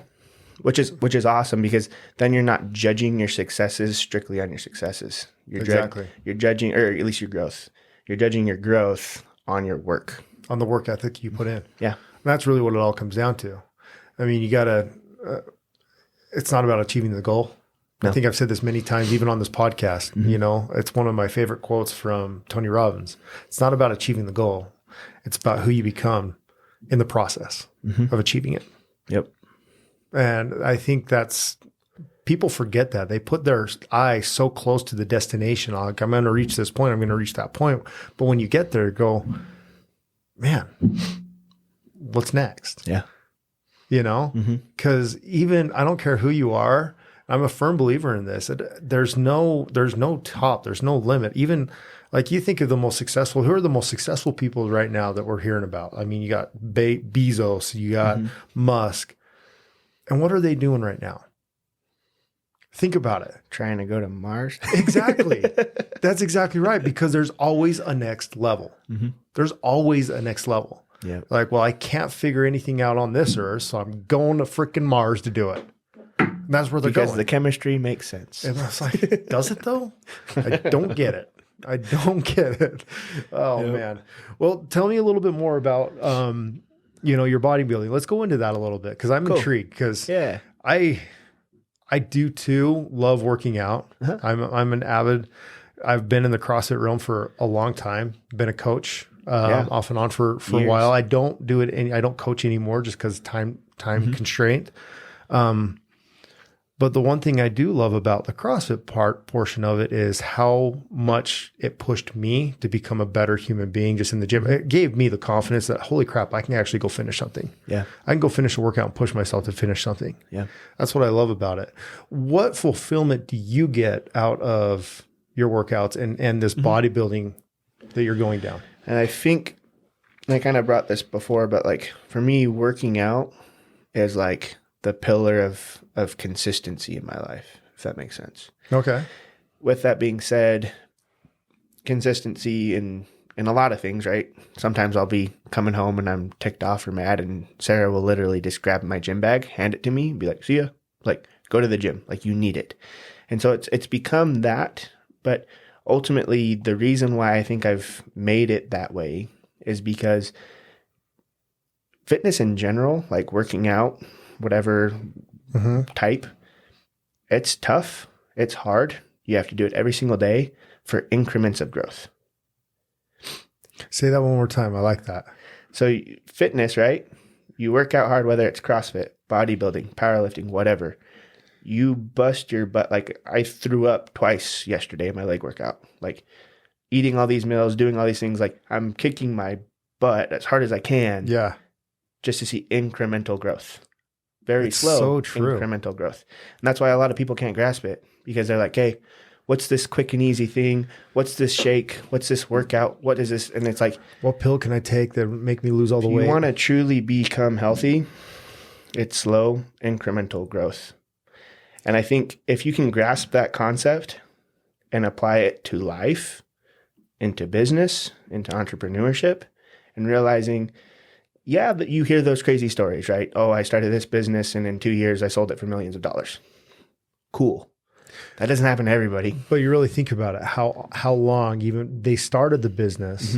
Which is awesome because then you're not judging your successes strictly on your successes. You're judging, or at least your growth. You're judging your growth on your work. On the work ethic you put in. Yeah. And that's really what it all comes down to. I mean, you got to, it's not about achieving the goal. No. I think I've said this many times, even on this podcast, it's one of my favorite quotes from Tony Robbins. It's not about achieving the goal. It's about who you become in the process of achieving it. Yep. And I think people forget that. They put their eye so close to the destination. Like, I'm going to reach this point. I'm going to reach that point. But when you get there, go, man, what's next? Yeah. Because even, I don't care who you are, I'm a firm believer in this. There's no top, there's no limit. Even like you think of the most successful, who are the most successful people right now that we're hearing about? I mean, you got Bezos, you got Musk. And what are they doing right now? Think about it. Trying to go to Mars. Exactly. That's exactly right. Because there's always a next level. There's always a next level. Yeah. Like, well, I can't figure anything out on this Earth, so I'm going to freaking Mars to do it. And that's where they're Because going. the chemistry makes sense. And I was like, does it though? I don't get it. I don't get it. Oh man. Well, tell me a little bit more about, your bodybuilding. Let's go into that a little bit. Cause I'm intrigued because I do too love working out. I'm an avid, I've been in the CrossFit realm for a long time, been a coach, off and on for a while. I don't do it. I don't coach anymore just cause time constraint. But the one thing I do love about the CrossFit portion of it is how much it pushed me to become a better human being just in the gym. It gave me the confidence that, holy crap, I can actually go finish something. Yeah. I can go finish a workout and push myself to finish something. Yeah. That's what I love about it. What fulfillment do you get out of your workouts and this bodybuilding that you're going down? And I think I kind of brought this before, but like for me, working out is like the pillar of consistency in my life, if that makes sense. Okay. With that being said, consistency in a lot of things, right? Sometimes I'll be coming home and I'm ticked off or mad, and Sarah will literally just grab my gym bag, hand it to me, and be like, see ya. Like, go to the gym. Like, you need it. And so it's become that. But ultimately, the reason why I think I've made it that way is because fitness in general, like working out, whatever type, it's tough. It's hard. You have to do it every single day for increments of growth. Say that one more time. I like that. So fitness, right? You work out hard, whether it's CrossFit, bodybuilding, powerlifting, whatever. You bust your butt. Like I threw up twice yesterday in my leg workout. Like eating all these meals, doing all these things. Like I'm kicking my butt as hard as I can. Yeah. Just to see incremental growth. Very It's slow, so true. incremental growth. And that's why a lot of people can't grasp it, because they're like, hey, what's this quick and easy thing? What's this shake? What's this workout? What is this? And it's like, what pill can I take that make me lose all the weight? If you want to truly become healthy, it's slow, incremental growth. And I think if you can grasp that concept and apply it to life, into business, into entrepreneurship, and realizing, yeah, that you hear those crazy stories, right? Oh, I started this business and in 2 years I sold it for millions of dollars. Cool. That doesn't happen to everybody. But you really think about it, how long even they started the business,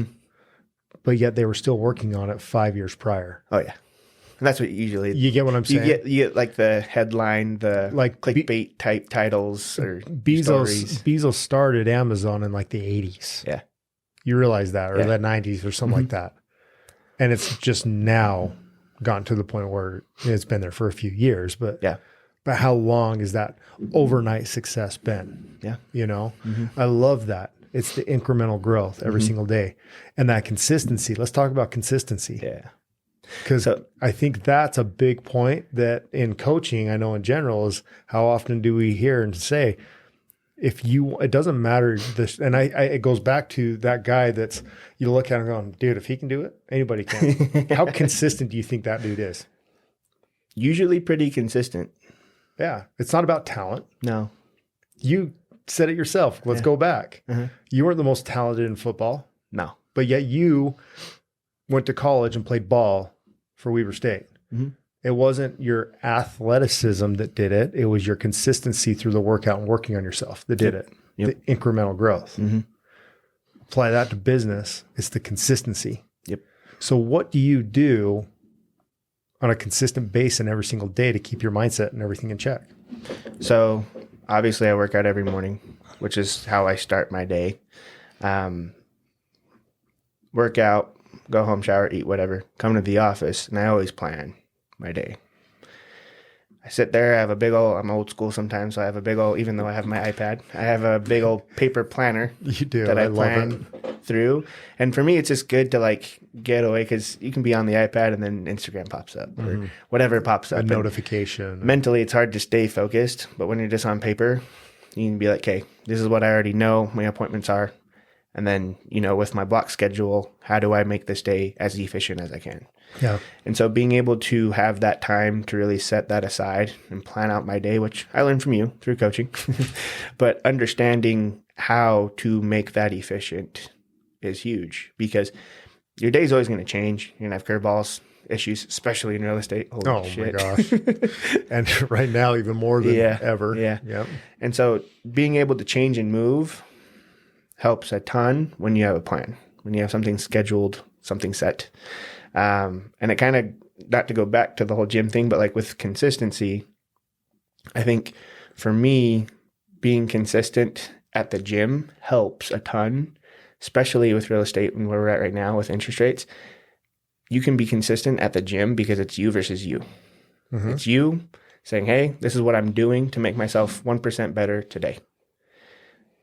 but yet they were still working on it 5 years prior. Oh yeah. And that's what you get what I'm saying? You get like the headline, the like clickbait type titles or stories. Bezos started Amazon in like the 80s. Yeah. You realize that, or the 90s or something like that. And it's just now gotten to the point where it's been there for a few years, but how long has that overnight success been? Yeah. You know, I love that. It's the incremental growth every single day, and that consistency. Let's talk about consistency. Yeah. Because I think that's a big point that in coaching, I know in general, is how often do we hear and say, it doesn't matter this, and it goes back to that guy that's, you look at him going, dude, if he can do it, anybody can. How consistent do you think that dude is? Usually pretty consistent. Yeah. It's not about talent. No. You said it yourself. Let's go back. You weren't the most talented in football. No. But yet you went to college and played ball for Weber State. It wasn't your athleticism that did it. It was your consistency through the workout and working on yourself that did it. The incremental growth. Apply that to business. It's the consistency. So what do you do on a consistent basis and every single day to keep your mindset and everything in check? So obviously I work out every morning, which is how I start my day. Work out, go home, shower, eat, whatever, come to the office, and I always plan my day. I sit there, I have I'm old school sometimes, so I have a big old, even though I have my iPad, I have a big old paper planner. You do. That I plan through. And for me, it's just good to like get away, because you can be on the iPad and then Instagram pops up or whatever pops up. A notification. Mentally, it's hard to stay focused, but when you're just on paper, you can be like, okay, this is what I already know my appointments are. And then, with my block schedule, how do I make this day as efficient as I can? Yeah. And so being able to have that time to really set that aside and plan out my day, which I learned from you through coaching, but understanding how to make that efficient is huge, because your day's always going to change. You're going to have curveballs, issues, especially in real estate. Holy shit. My gosh. And right now, even more than ever. Yeah. Yep. And so being able to change and move helps a ton when you have a plan, when you have something scheduled, something set. And it kind of, not to go back to the whole gym thing, but like with consistency, I think for me, being consistent at the gym helps a ton, especially with real estate and where we're at right now with interest rates. You can be consistent at the gym because it's you versus you. Mm-hmm. It's you saying, hey, this is what I'm doing to make myself 1% better today.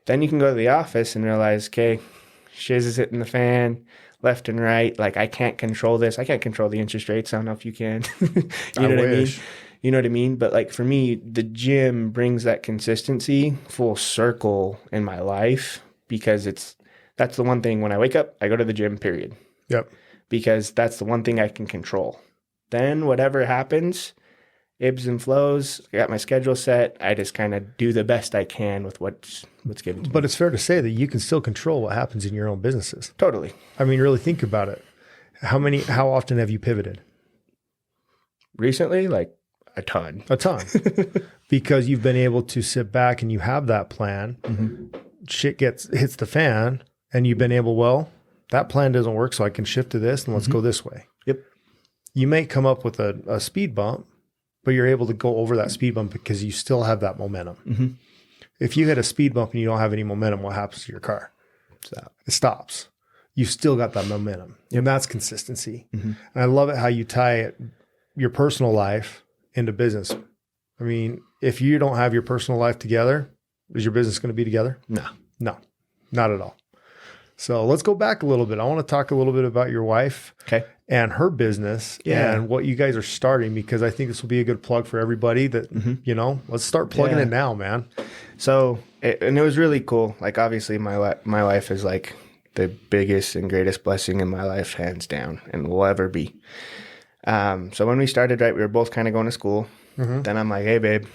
Then you can go to the office and realize, okay, shiz is hitting the fan left and right. Like, I can't control this. I can't control the interest rates. I don't know if you can. You know what I mean? You know what I mean? But like for me, the gym brings that consistency full circle in my life, because that's the one thing when I wake up, I go to the gym, period. Yep. Because that's the one thing I can control. Then whatever happens, ebbs and flows, I got my schedule set. I just kind of do the best I can with what's given to me. But it's fair to say that you can still control what happens in your own businesses. Totally. I mean, really think about it. How often have you pivoted? Recently, like a ton. A ton. Because you've been able to sit back and you have that plan. Mm-hmm. Shit hits the fan, and you've been able, well, that plan doesn't work, so I can shift to this and let's go this way. Yep. You may come up with a speed bump, but you're able to go over that speed bump because you still have that momentum. Mm-hmm. If you hit a speed bump and you don't have any momentum, what happens to your car? It stops. You've still got that momentum. Yep. And that's consistency. Mm-hmm. And I love it how you tie your personal life into business. I mean, if you don't have your personal life together, is your business going to be together? No, not at all. So let's go back a little bit. I want to talk a little bit about your wife and her business and what you guys are starting, because I think this will be a good plug for everybody that, let's start plugging it now, man. So, and it was really cool. Like, obviously my wife is like the biggest and greatest blessing in my life, hands down, and will ever be. So when we started, we were both kind of going to school. Mm-hmm. Then I'm like, hey, babe,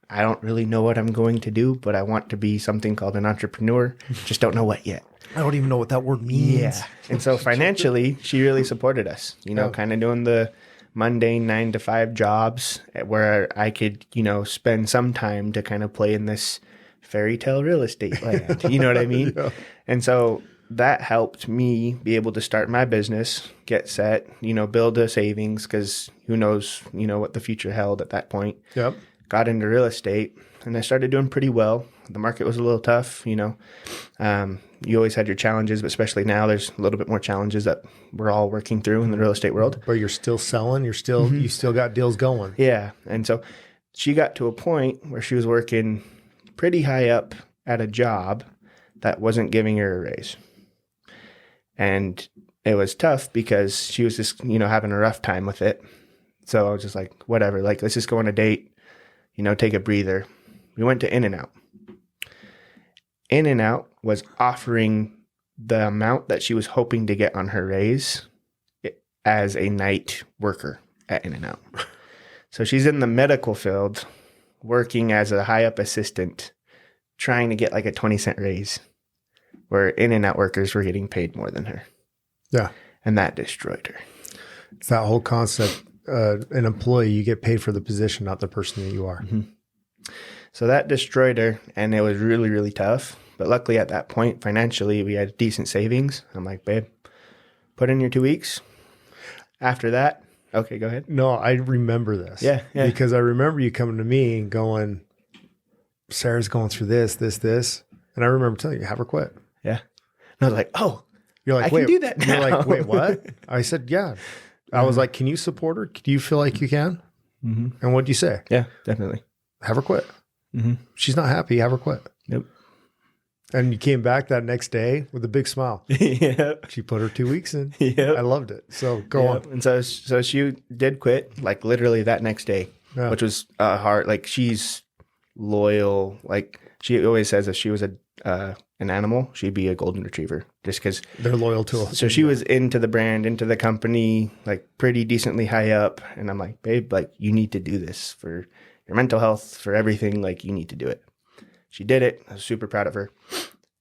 I don't really know what I'm going to do, but I want to be something called an entrepreneur. Just don't know what yet. I don't even know what that word means. Yeah. And so financially, she really supported us, kind of doing the mundane 9-to-5 jobs where I could, spend some time to kind of play in this fairy tale real estate land. You know what I mean? Yeah. And so that helped me be able to start my business, get set, build a savings, because who knows, what the future held at that point. Yep. Got into real estate, and I started doing pretty well. The market was a little tough, you always had your challenges, but especially now there's a little bit more challenges that we're all working through in the real estate world. But you're still selling, you still got deals going. Yeah. And so she got to a point where she was working pretty high up at a job that wasn't giving her a raise. And it was tough because she was just, having a rough time with it. So I was just like, whatever, like, let's just go on a date, take a breather. We went to In-N-Out. In-N-Out was offering the amount that she was hoping to get on her raise as a night worker at In-N-Out. So she's in the medical field working as a high up assistant, trying to get like a 20-cent raise, where In-N-Out workers were getting paid more than her. Yeah. And that destroyed her. It's that whole concept, an employee, you get paid for the position, not the person that you are. Mm-hmm. So that destroyed her, and it was really, really tough. But luckily at that point, financially, we had decent savings. I'm like, babe, put in your 2 weeks. After that, okay, go ahead. No, I remember this. Yeah. Because I remember you coming to me and going, Sarah's going through this. And I remember telling you, have her quit. Yeah. And I was like, oh, you're like, I can do that now. You're like, wait, what? I said, yeah. I was like, can you support her? Do you feel like you can? Mm-hmm. And what'd you say? Yeah, definitely. Have her quit. Mm-hmm. She's not happy. Have her quit. Yep. And you came back that next day with a big smile. Yeah. She put her 2 weeks in. Yeah. I loved it. So go on. And so she did quit, like literally that next day, which was hard. Like, she's loyal. Like, she always says if she was a an animal, she'd be a golden retriever, just because they're loyal to us. So she was into the brand, into the company, like pretty decently high up. And I'm like, babe, like you need to do this for your mental health, for everything. Like you need to do it. She did it. I was super proud of her.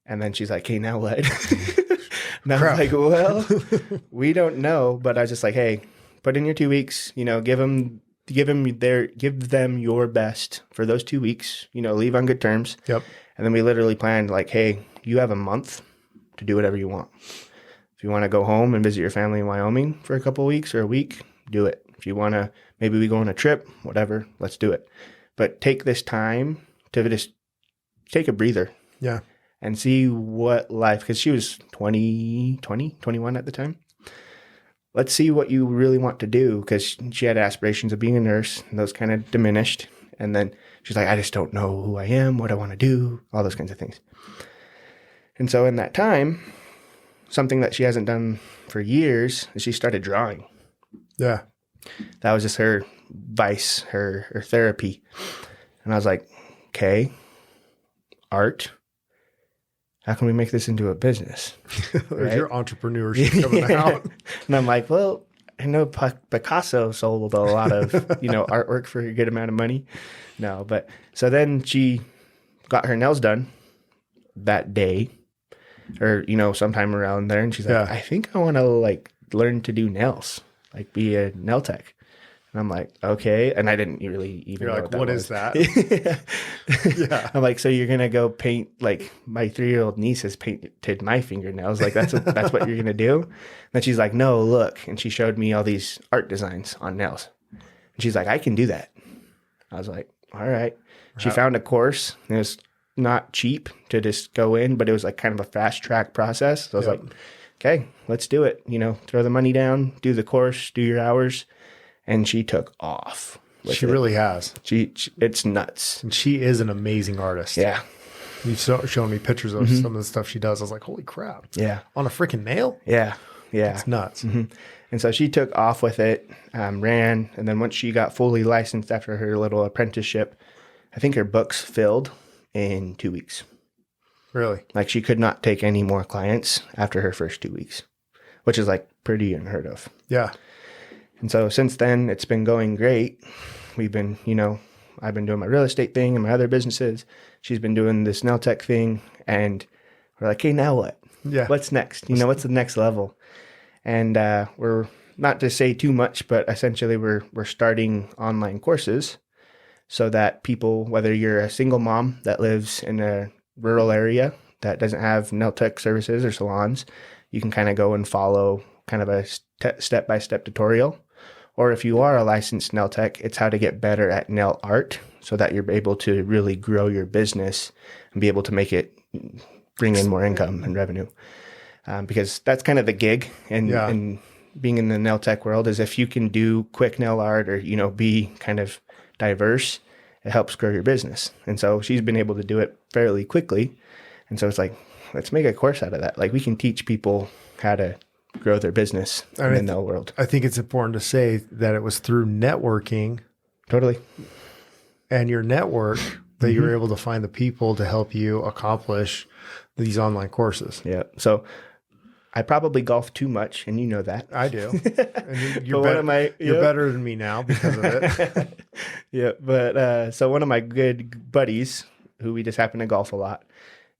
And then she's like, hey, now what? And I was like, well, we don't know. But I was just like, hey, put in your 2 weeks, give them your best for those 2 weeks, leave on good terms. Yep. And then we literally planned like, hey, you have a month to do whatever you want. If you want to go home and visit your family in Wyoming for a couple of weeks or a week, do it. If you want to, maybe we go on a trip, whatever, let's do it. But take this time to just take a breather. Yeah. And see what life, because she was 21 at the time. Let's see what you really want to do, because she had aspirations of being a nurse, and those kind of diminished. And then she's like, I just don't know who I am, what I want to do, all those kinds of things. And so in that time, something that she hasn't done for years is she started drawing. Yeah. That was just her vice, her therapy. And I was like, okay, art. How can we make this into a business? There's your entrepreneurship coming out. And I'm like, well, I know Picasso sold a lot of, artwork for a good amount of money. No, but so then she got her nails done that day or, sometime around there. And she's like, I think I want to learn to do nails, be a nail tech. And I'm like, okay. And I didn't really even know what is that? Yeah. I'm like, so you're going to go paint, my 3-year-old niece has painted my fingernails. That's what you're going to do? And then she's like, no, look. And she showed me all these art designs on nails. And she's like, I can do that. I was like, all right. She found a course. And it was not cheap to just go in, but it was kind of a fast track process. So I was like, okay, let's do it. Throw the money down, do the course, do your hours. And she took off. She really has. It's nuts. And she is an amazing artist. Yeah. You've shown me pictures of some of the stuff she does. I was like, holy crap. Yeah. On a freaking nail? Yeah. Yeah. It's nuts. Mm-hmm. And so she took off with it, ran. And then once she got fully licensed after her little apprenticeship, I think her books filled in 2 weeks. Really? She could not take any more clients after her first 2 weeks, which is pretty unheard of. Yeah. And so since then, it's been going great. We've been, I've been doing my real estate thing and my other businesses. She's been doing this nail tech thing. And we're like, hey, now what? Yeah. What's next? What's the next level? And we're not to say too much, but essentially we're starting online courses so that people, whether you're a single mom that lives in a rural area that doesn't have nail tech services or salons, you can kind of go and follow kind of a step-by-step tutorial. Or if you are a licensed nail tech, it's how to get better at nail art so that you're able to really grow your business and be able to make it bring in more income and revenue. Because that's kind of the gig and being in the nail tech world is if you can do quick nail art or, be kind of diverse, it helps grow your business. And so she's been able to do it fairly quickly. And so it's like, let's make a course out of that. We can teach people how to grow their business in the nail world. I think it's important to say that it was through networking. Totally. And your network that you were able to find the people to help you accomplish these online courses. Yeah. So I probably golf too much, and you know that. I do. And you're better than me now because of it. Yeah. But so one of my good buddies, who we just happen to golf a lot,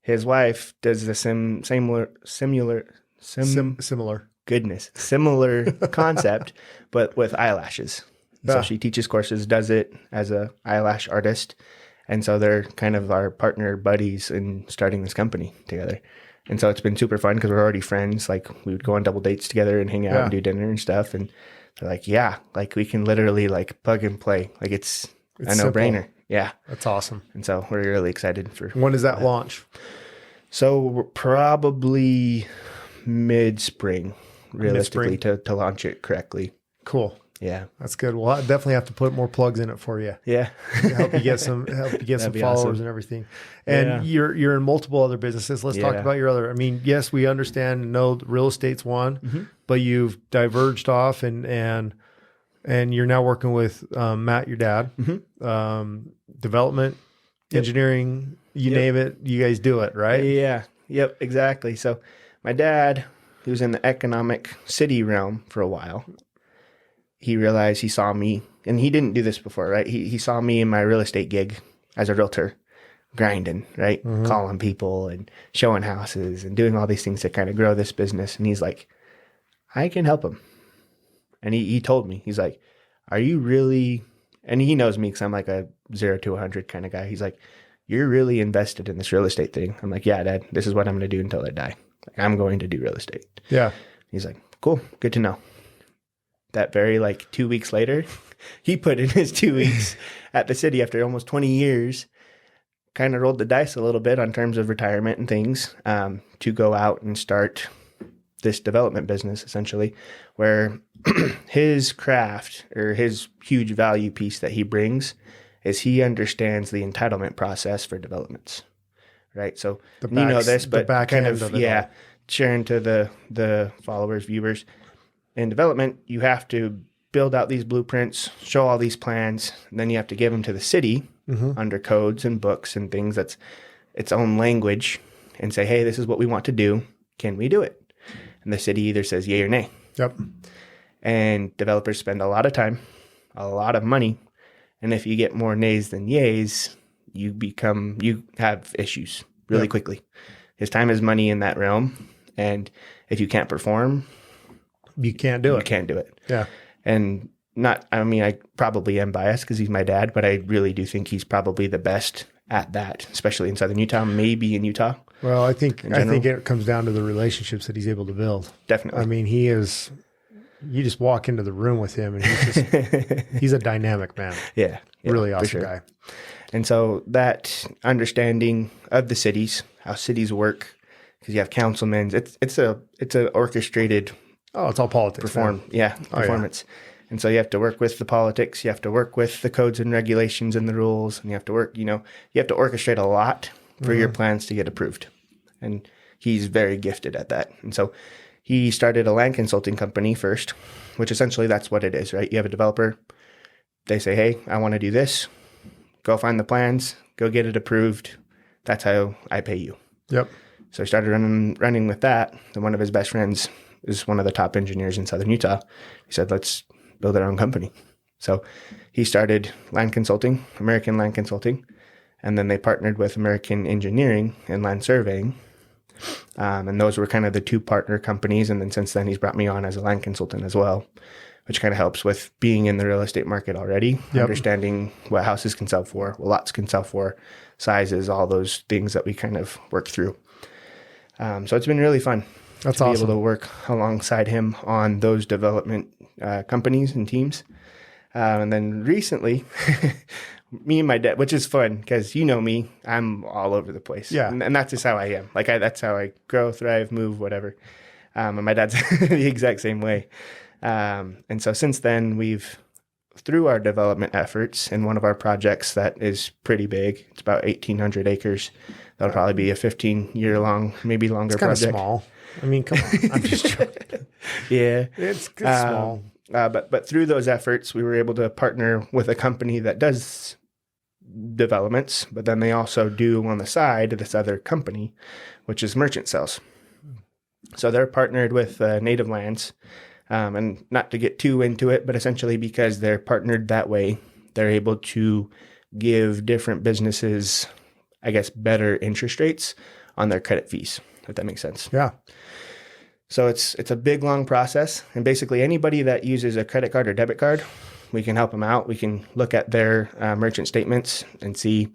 his wife does the similar concept, but with eyelashes. So she teaches courses, does it as a eyelash artist. And so they're kind of our partner buddies in starting this company together. And so it's been super fun because we're already friends. We would go on double dates together and hang out and do dinner and stuff. And they're like, yeah, we can literally plug and play. It's a no-brainer. Simple. Yeah. That's awesome. And so we're really excited for when does that launch? So we're probably mid-spring, realistically, to launch it correctly. Cool. Yeah. That's good. Well, I definitely have to put more plugs in it for you. Yeah. help you get some followers awesome. And everything. And you're in multiple other businesses. Let's talk about your other. Yes, we understand and know real estate's one, but you've diverged off and you're now working with Matt, your dad, development, engineering, You name it, you guys do it, right? Yeah. Yep. Exactly. So my dad, who was in the economic city realm for a while, he realized he saw me, and he didn't do this before, right? He saw me in my real estate gig as a realtor, grinding, right? Calling people and showing houses and doing all these things to kind of grow this business. And he's like, I can help him. And he told me, he's like, are you really, and he knows me because I'm like a 0 to 100 kind of guy. He's like, you're really invested in this real estate thing. I'm like, yeah, Dad, this is what I'm going to do until I die. Like, I'm going to do real estate. Yeah. He's like, cool, good to know. That very 2 weeks later, he put in his 2 weeks at the city after almost 20 years, kind of rolled the dice a little bit on terms of retirement and things, to go out and start this development business, essentially, where his craft or his huge value piece that he brings is he understands the entitlement process for developments, right? So you know this, but back kind end of it all. sharing to the followers, viewers. In development, you have to build out these blueprints, show all these plans, and then you have to give them to the city under codes and books and things that's its own language and say, hey, this is what we want to do. Can we do it? And the city either says yay or nay. Yep. And developers spend a lot of time, a lot of money. And if you get more nays than yays, you have issues really quickly. His time is money in that realm. And if you can't perform, you can't do it. You can't do it. Yeah. And I probably am biased because he's my dad, but I really do think he's probably the best at that, especially in Southern Utah, maybe in Utah. Well, I think it comes down to the relationships that he's able to build. Definitely. I mean, you just walk into the room with him and he's a dynamic man. Yeah. Really awesome guy. And so that understanding of the cities, how cities work, because you have councilmen, it's a orchestrated. Oh, it's all politics. Performance. Yeah. And so you have to work with the politics, you have to work with the codes and regulations and the rules, and you have to work, you have to orchestrate a lot for your plans to get approved. And he's very gifted at that. And so he started a land consulting company first, which essentially that's what it is, right? You have a developer, they say, hey, I want to do this. Go find the plans, go get it approved. That's how I pay you. Yep. So he started running with that. And one of his best friends is one of the top engineers in Southern Utah. He said, let's build our own company. So he started land consulting, American Land Consulting, and then they partnered with American Engineering and Land Surveying. And those were kind of the two partner companies. And then since then, he's brought me on as a land consultant as well, which kind of helps with being in the real estate market already, understanding what houses can sell for, what lots can sell for, sizes, all those things that we kind of work through. So it's been really fun. That's to awesome. be able to work alongside him on those development companies and teams. And then recently, me and my dad, which is fun because you know me, I'm all over the place. Yeah. And that's just how I am. That's how I grow, thrive, move, whatever. And my dad's the exact same way. And so since then, through our development efforts in one of our projects that is pretty big, it's about 1,800 acres. That'll probably be a 15-year long, maybe longer project. It's kind of small. I mean, come on. I'm just joking. Yeah. It's small. But through those efforts, we were able to partner with a company that does developments, but then they also do on the side this other company, which is merchant sales. So they're partnered with Native Lands, and not to get too into it, but essentially because they're partnered that way, they're able to give different businesses, I guess, better interest rates on their credit fees, if that makes sense. Yeah. So it's a big, long process. And basically anybody that uses a credit card or debit card, we can help them out. We can look at their merchant statements and see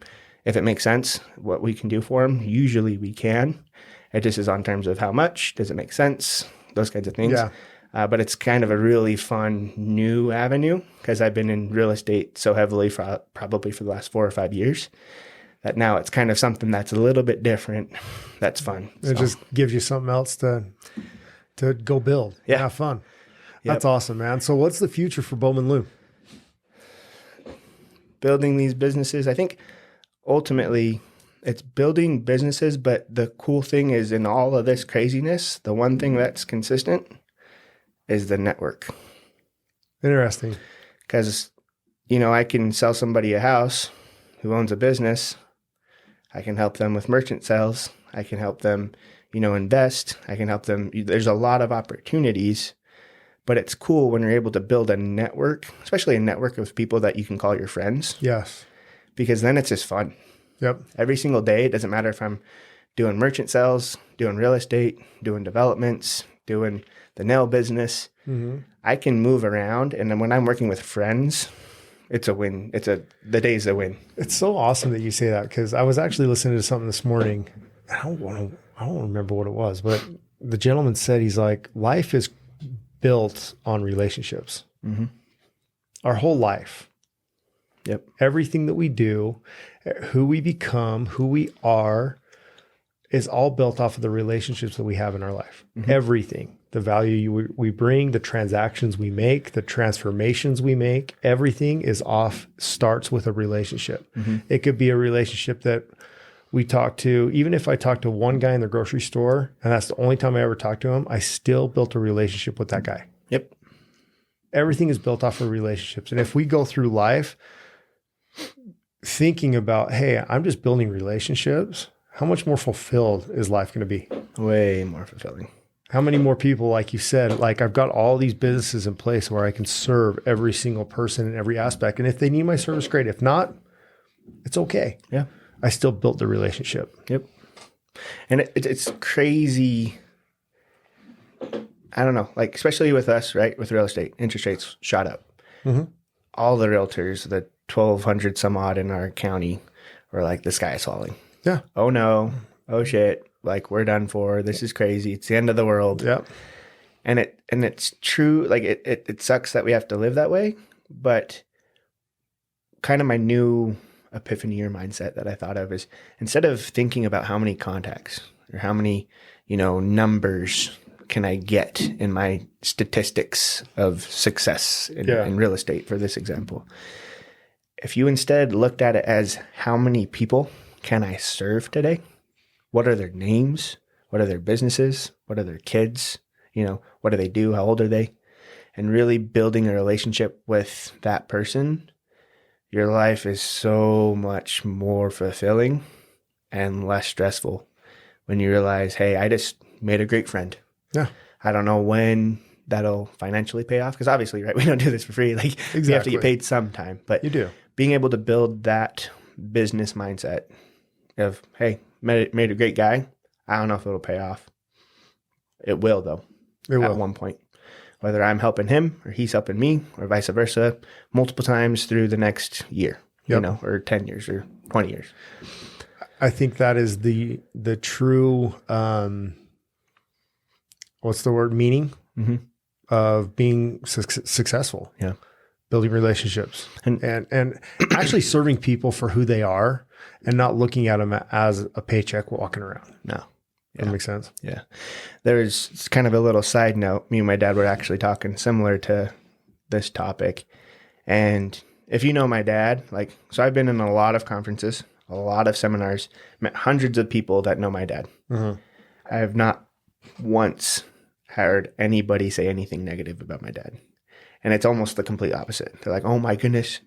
if it makes sense, what we can do for them. Usually we can. It just is on terms of how much, does it make sense, those kinds of things. Yeah. But it's kind of a really fun new avenue because I've been in real estate so heavily for probably for the last 4 or 5 years that now it's kind of something that's a little bit different. That's fun. It just gives you something else to go build. Yeah. Have fun. Yep. That's awesome, man. So what's the future for Bowman Loo? Building these businesses. I think ultimately it's building businesses, but the cool thing is in all of this craziness, the one thing that's consistent is the network. Interesting. Because, I can sell somebody a house who owns a business. I can help them with merchant sales. I can help them, invest. I can help them. There's a lot of opportunities, but it's cool when you're able to build a network, especially a network of people that you can call your friends. Yes. Because then it's just fun. Yep. Every single day, it doesn't matter if I'm doing merchant sales, doing real estate, doing developments, doing the nail business. Mm-hmm. I can move around. And then when I'm working with friends, it's a win. The day's a win. It's so awesome that you say that, because I was actually listening to something this morning. I don't remember what it was, but the gentleman said, he's like, life is built on relationships. Mm-hmm. Our whole life. Yep. Everything that we do, who we become, who we are, is all built off of the relationships that we have in our life. Mm-hmm. Everything. The value we bring, the transactions we make, the transformations we make, everything starts with a relationship. Mm-hmm. It could be a relationship that we talk to, even if I talk to one guy in the grocery store, and that's the only time I ever talked to him, I still built a relationship with that guy. Yep. Everything is built off of relationships. And if we go through life thinking about, hey, I'm just building relationships, how much more fulfilled is life going to be? Way more fulfilling. How many more people, like you said, like I've got all these businesses in place where I can serve every single person in every aspect. And if they need my service, great. If not, it's okay. Yeah. I still built the relationship. Yep. And it's crazy. I don't know, like, especially with us, right? With real estate, interest rates shot up. Mm-hmm. All the realtors, the 1,200 some odd in our county, were like, the sky is falling. Yeah. Oh no. Oh shit. Like, we're done for. This is crazy. It's the end of the world. Yeah. And it's true. Like, it sucks that we have to live that way, but kind of my new epiphany or mindset that I thought of is, instead of thinking about how many contacts or how many, numbers can I get in my statistics of success in real estate, for this example, if you instead looked at it as, how many people can I serve today? What are their names? What are their businesses? What are their kids? What do they do? How old are they? And really building a relationship with that person, your life is so much more fulfilling and less stressful when you realize, hey, I just made a great friend. Yeah. I don't know when that'll financially pay off, because obviously, right, we don't do this for free. Like, exactly. We have to get paid sometime. But you do. Being able to build that business mindset of, hey, made a great guy. I don't know if it'll pay off. It will, though. It will. At one point. Whether I'm helping him or he's helping me or vice versa, multiple times through the next year, or 10 years or 20 years. I think that is the true, what's the word, meaning of being successful. Yeah. Building relationships and actually serving people for who they are, and not looking at them as a paycheck walking around. No. Yeah. That makes sense. Yeah. There's kind of a little side note. Me and my dad were actually talking similar to this topic. And if you know my dad, so I've been in a lot of conferences, a lot of seminars, met hundreds of people that know my dad. Mm-hmm. I have not once heard anybody say anything negative about my dad. And it's almost the complete opposite. They're like, oh my goodness,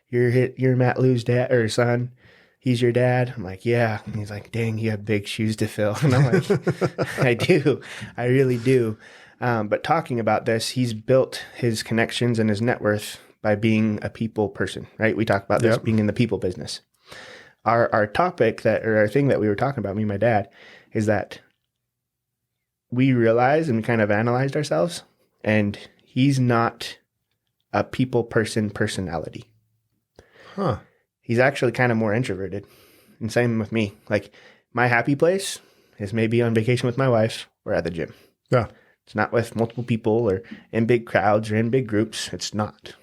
you're Matt Loo's dad or son. He's your dad? I'm like, yeah. And he's like, dang, you have big shoes to fill. And I'm like, I do. I really do. But talking about this, he's built his connections and his net worth by being a people person, right? We talk about this being in the people business. Our topic or our thing that we were talking about, me and my dad, is that we realized and we kind of analyzed ourselves, and he's not a people personality. Huh. He's actually kind of more introverted. And same with me. Like, my happy place is maybe on vacation with my wife or at the gym. Yeah. It's not with multiple people or in big crowds or in big groups. It's not.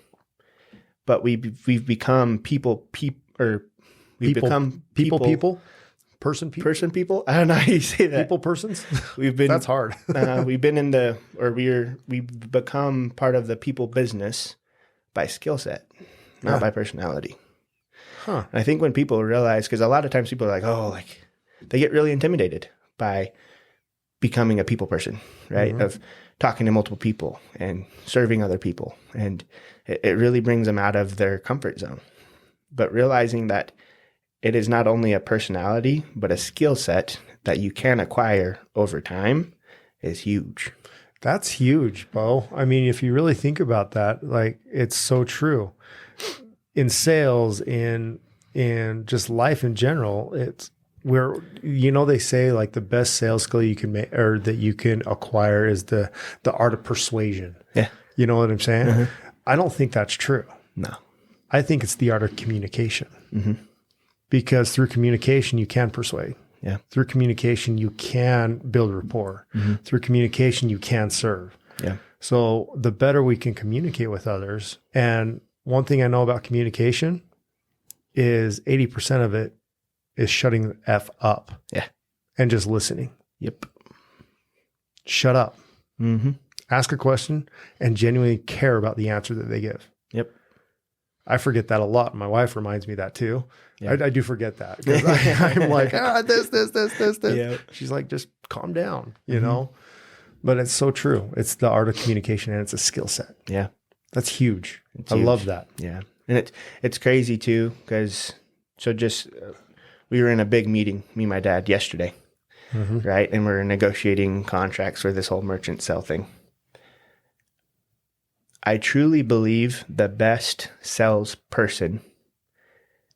But we've become people. Person people. I don't know how you say that. People persons. That's hard. We've become part of the people business by skill set, not by personality. Huh. And I think when people realize, because a lot of times people are like, they get really intimidated by becoming a people person, right? Mm-hmm. Of talking to multiple people and serving other people. And it really brings them out of their comfort zone. But realizing that it is not only a personality, but a skill set that you can acquire over time is huge. That's huge, Bo. I mean, if you really think about that, like it's so true. In sales, in just life in general, it's where they say like the best sales skill you can make or that you can acquire is the art of persuasion. Yeah. You know what I'm saying? Mm-hmm. I don't think that's true. No. I think it's the art of communication. Mm-hmm. Because through communication you can persuade. Yeah. Through communication you can build rapport. Mm-hmm. Through communication you can serve. Yeah. So the better we can communicate with others, and one thing I know about communication is 80% of it is shutting the F up. Yeah. And just listening. Yep. Shut up. Mm-hmm. Ask a question and genuinely care about the answer that they give. Yep. I forget that a lot. My wife reminds me that too. Yeah. I do forget that because I'm like, this. Yep. She's like, just calm down, you know? But it's so true. It's the art of communication and it's a skill set. Yeah. That's huge. It's I huge. love that. Yeah. And it's crazy too, because we were in a big meeting, me and my dad, yesterday, right? And we're negotiating contracts for this whole merchant sell thing. I truly believe the best salesperson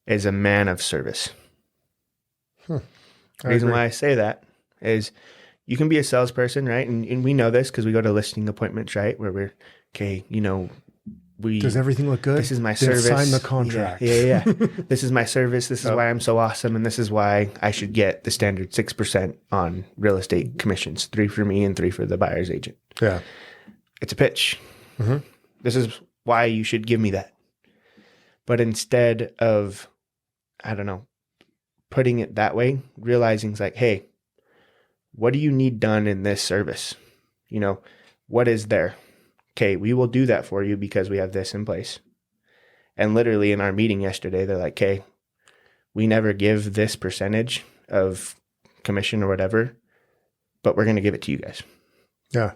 is a man of service. The reason why I say that is you can be a salesperson, right? And we know this because we go to listing appointments, right? Where we're, okay, does everything look good? This is my then service. Sign the contract. Yeah. This is my service. This is why I'm so awesome. And this is why I should get the standard 6% on real estate commissions, 3 for me and 3 for the buyer's agent. Yeah. It's a pitch. Mm-hmm. This is why you should give me that. But instead of, putting it that way, realizing it's like, hey, what do you need done in this service? What is there? Okay, we will do that for you because we have this in place. And literally in our meeting yesterday, they're like, okay, we never give this percentage of commission or whatever, but we're going to give it to you guys. Yeah.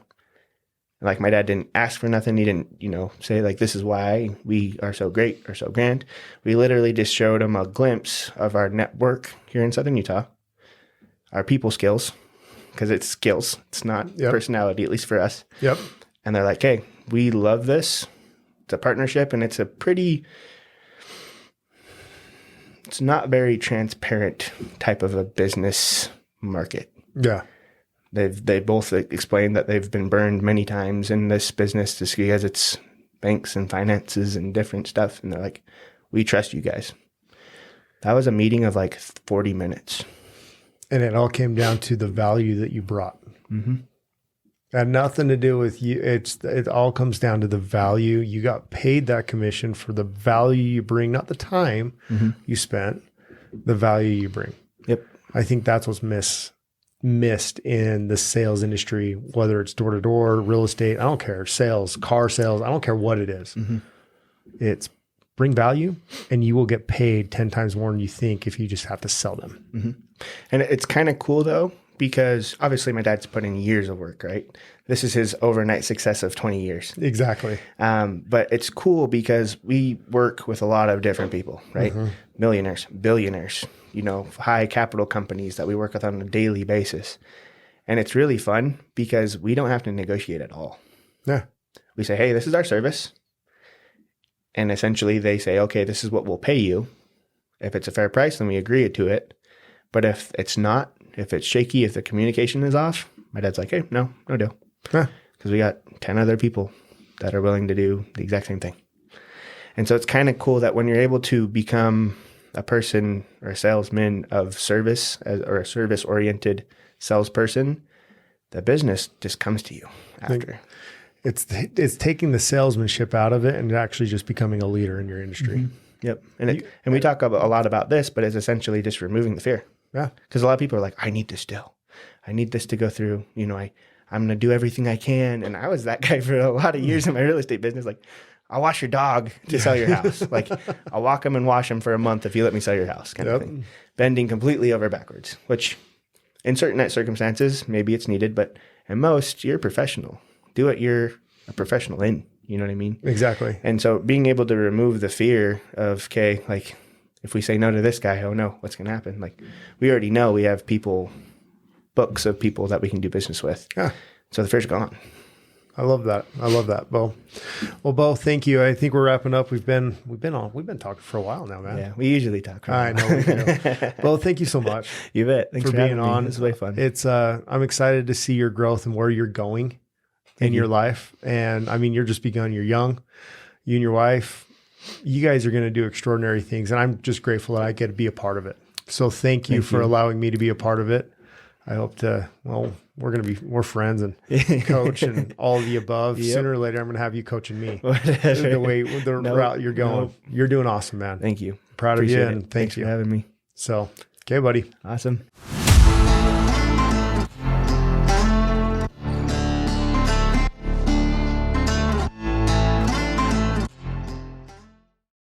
Like my dad didn't ask for nothing. He didn't, say like, this is why we are so great or so grand. We literally just showed him a glimpse of our network here in Southern Utah, our people skills, because it's skills. It's not personality, at least for us. Yep. And they're like, hey, we love this. It's a partnership and it's not very transparent type of a business market. Yeah. They both explained that they've been burned many times in this business just because it's banks and finances and different stuff. And they're like, we trust you guys. That was a meeting of like 40 minutes. And it all came down to the value that you brought. Mm-hmm. It had nothing to do with you. It all comes down to the value. You got paid that commission for the value you bring, not the time you spent, the value you bring. Yep. I think that's what's missed in the sales industry, whether it's door to door, real estate, I don't care, sales, car sales, I don't care what it is. Mm-hmm. It's bring value and you will get paid 10 times more than you think if you just have to sell them. Mm-hmm. And it's kind of cool though, because obviously my dad's put in years of work, right? This is his overnight success of 20 years. Exactly. But it's cool because we work with a lot of different people, right? Mm-hmm. Millionaires, billionaires, high capital companies that we work with on a daily basis. And it's really fun because we don't have to negotiate at all. Yeah. We say, hey, this is our service. And essentially they say, okay, this is what we'll pay you. If it's a fair price, then we agree to it. But if it's not, if it's shaky, if the communication is off, my dad's like, hey, no deal. Because we got 10 other people that are willing to do the exact same thing. And so it's kind of cool that when you're able to become a person or a salesman of service or a service-oriented salesperson, the business just comes to you after. It's taking the salesmanship out of it and actually just becoming a leader in your industry. Mm-hmm. Yep. And we talk a lot about this, but it's essentially just removing the fear. Yeah. Because a lot of people are like, I need this still. I need this to go through. I'm going to do everything I can. And I was that guy for a lot of years in my real estate business. Like, I'll wash your dog to sell your house. Like, I'll walk him and wash him for a month if you let me sell your house, kind of thing. Bending completely over backwards, which in certain circumstances, maybe it's needed. But in most, you're a professional. Do what you're a professional in. You know what I mean? Exactly. And so being able to remove the fear of, okay, like, if we say no to this guy, oh no, what's going to happen? Like, we already know we have books of people that we can do business with. Yeah. So the fear's gone. I love that, Bo. Well, Bo, thank you. I think we're wrapping up. We've been talking for a while now, man. Yeah, we usually talk. I know we do. Bo, thank you so much. You bet. Thanks for being having on. me. It's way fun. It's I'm excited to see your growth and where you're going in your life. And I mean, you're just begun. You're young. You and your wife, you guys are going to do extraordinary things, and I'm just grateful that I get to be a part of it. So thank you for allowing me to be a part of it. I hope we're friends and coach and all of the above. Yep. Sooner or later, I'm going to have you coaching me. the route you're going. Nope. You're doing awesome, man. Thank you. Proud Appreciate of you, it. and Thanks for having me. So, okay, buddy. Awesome.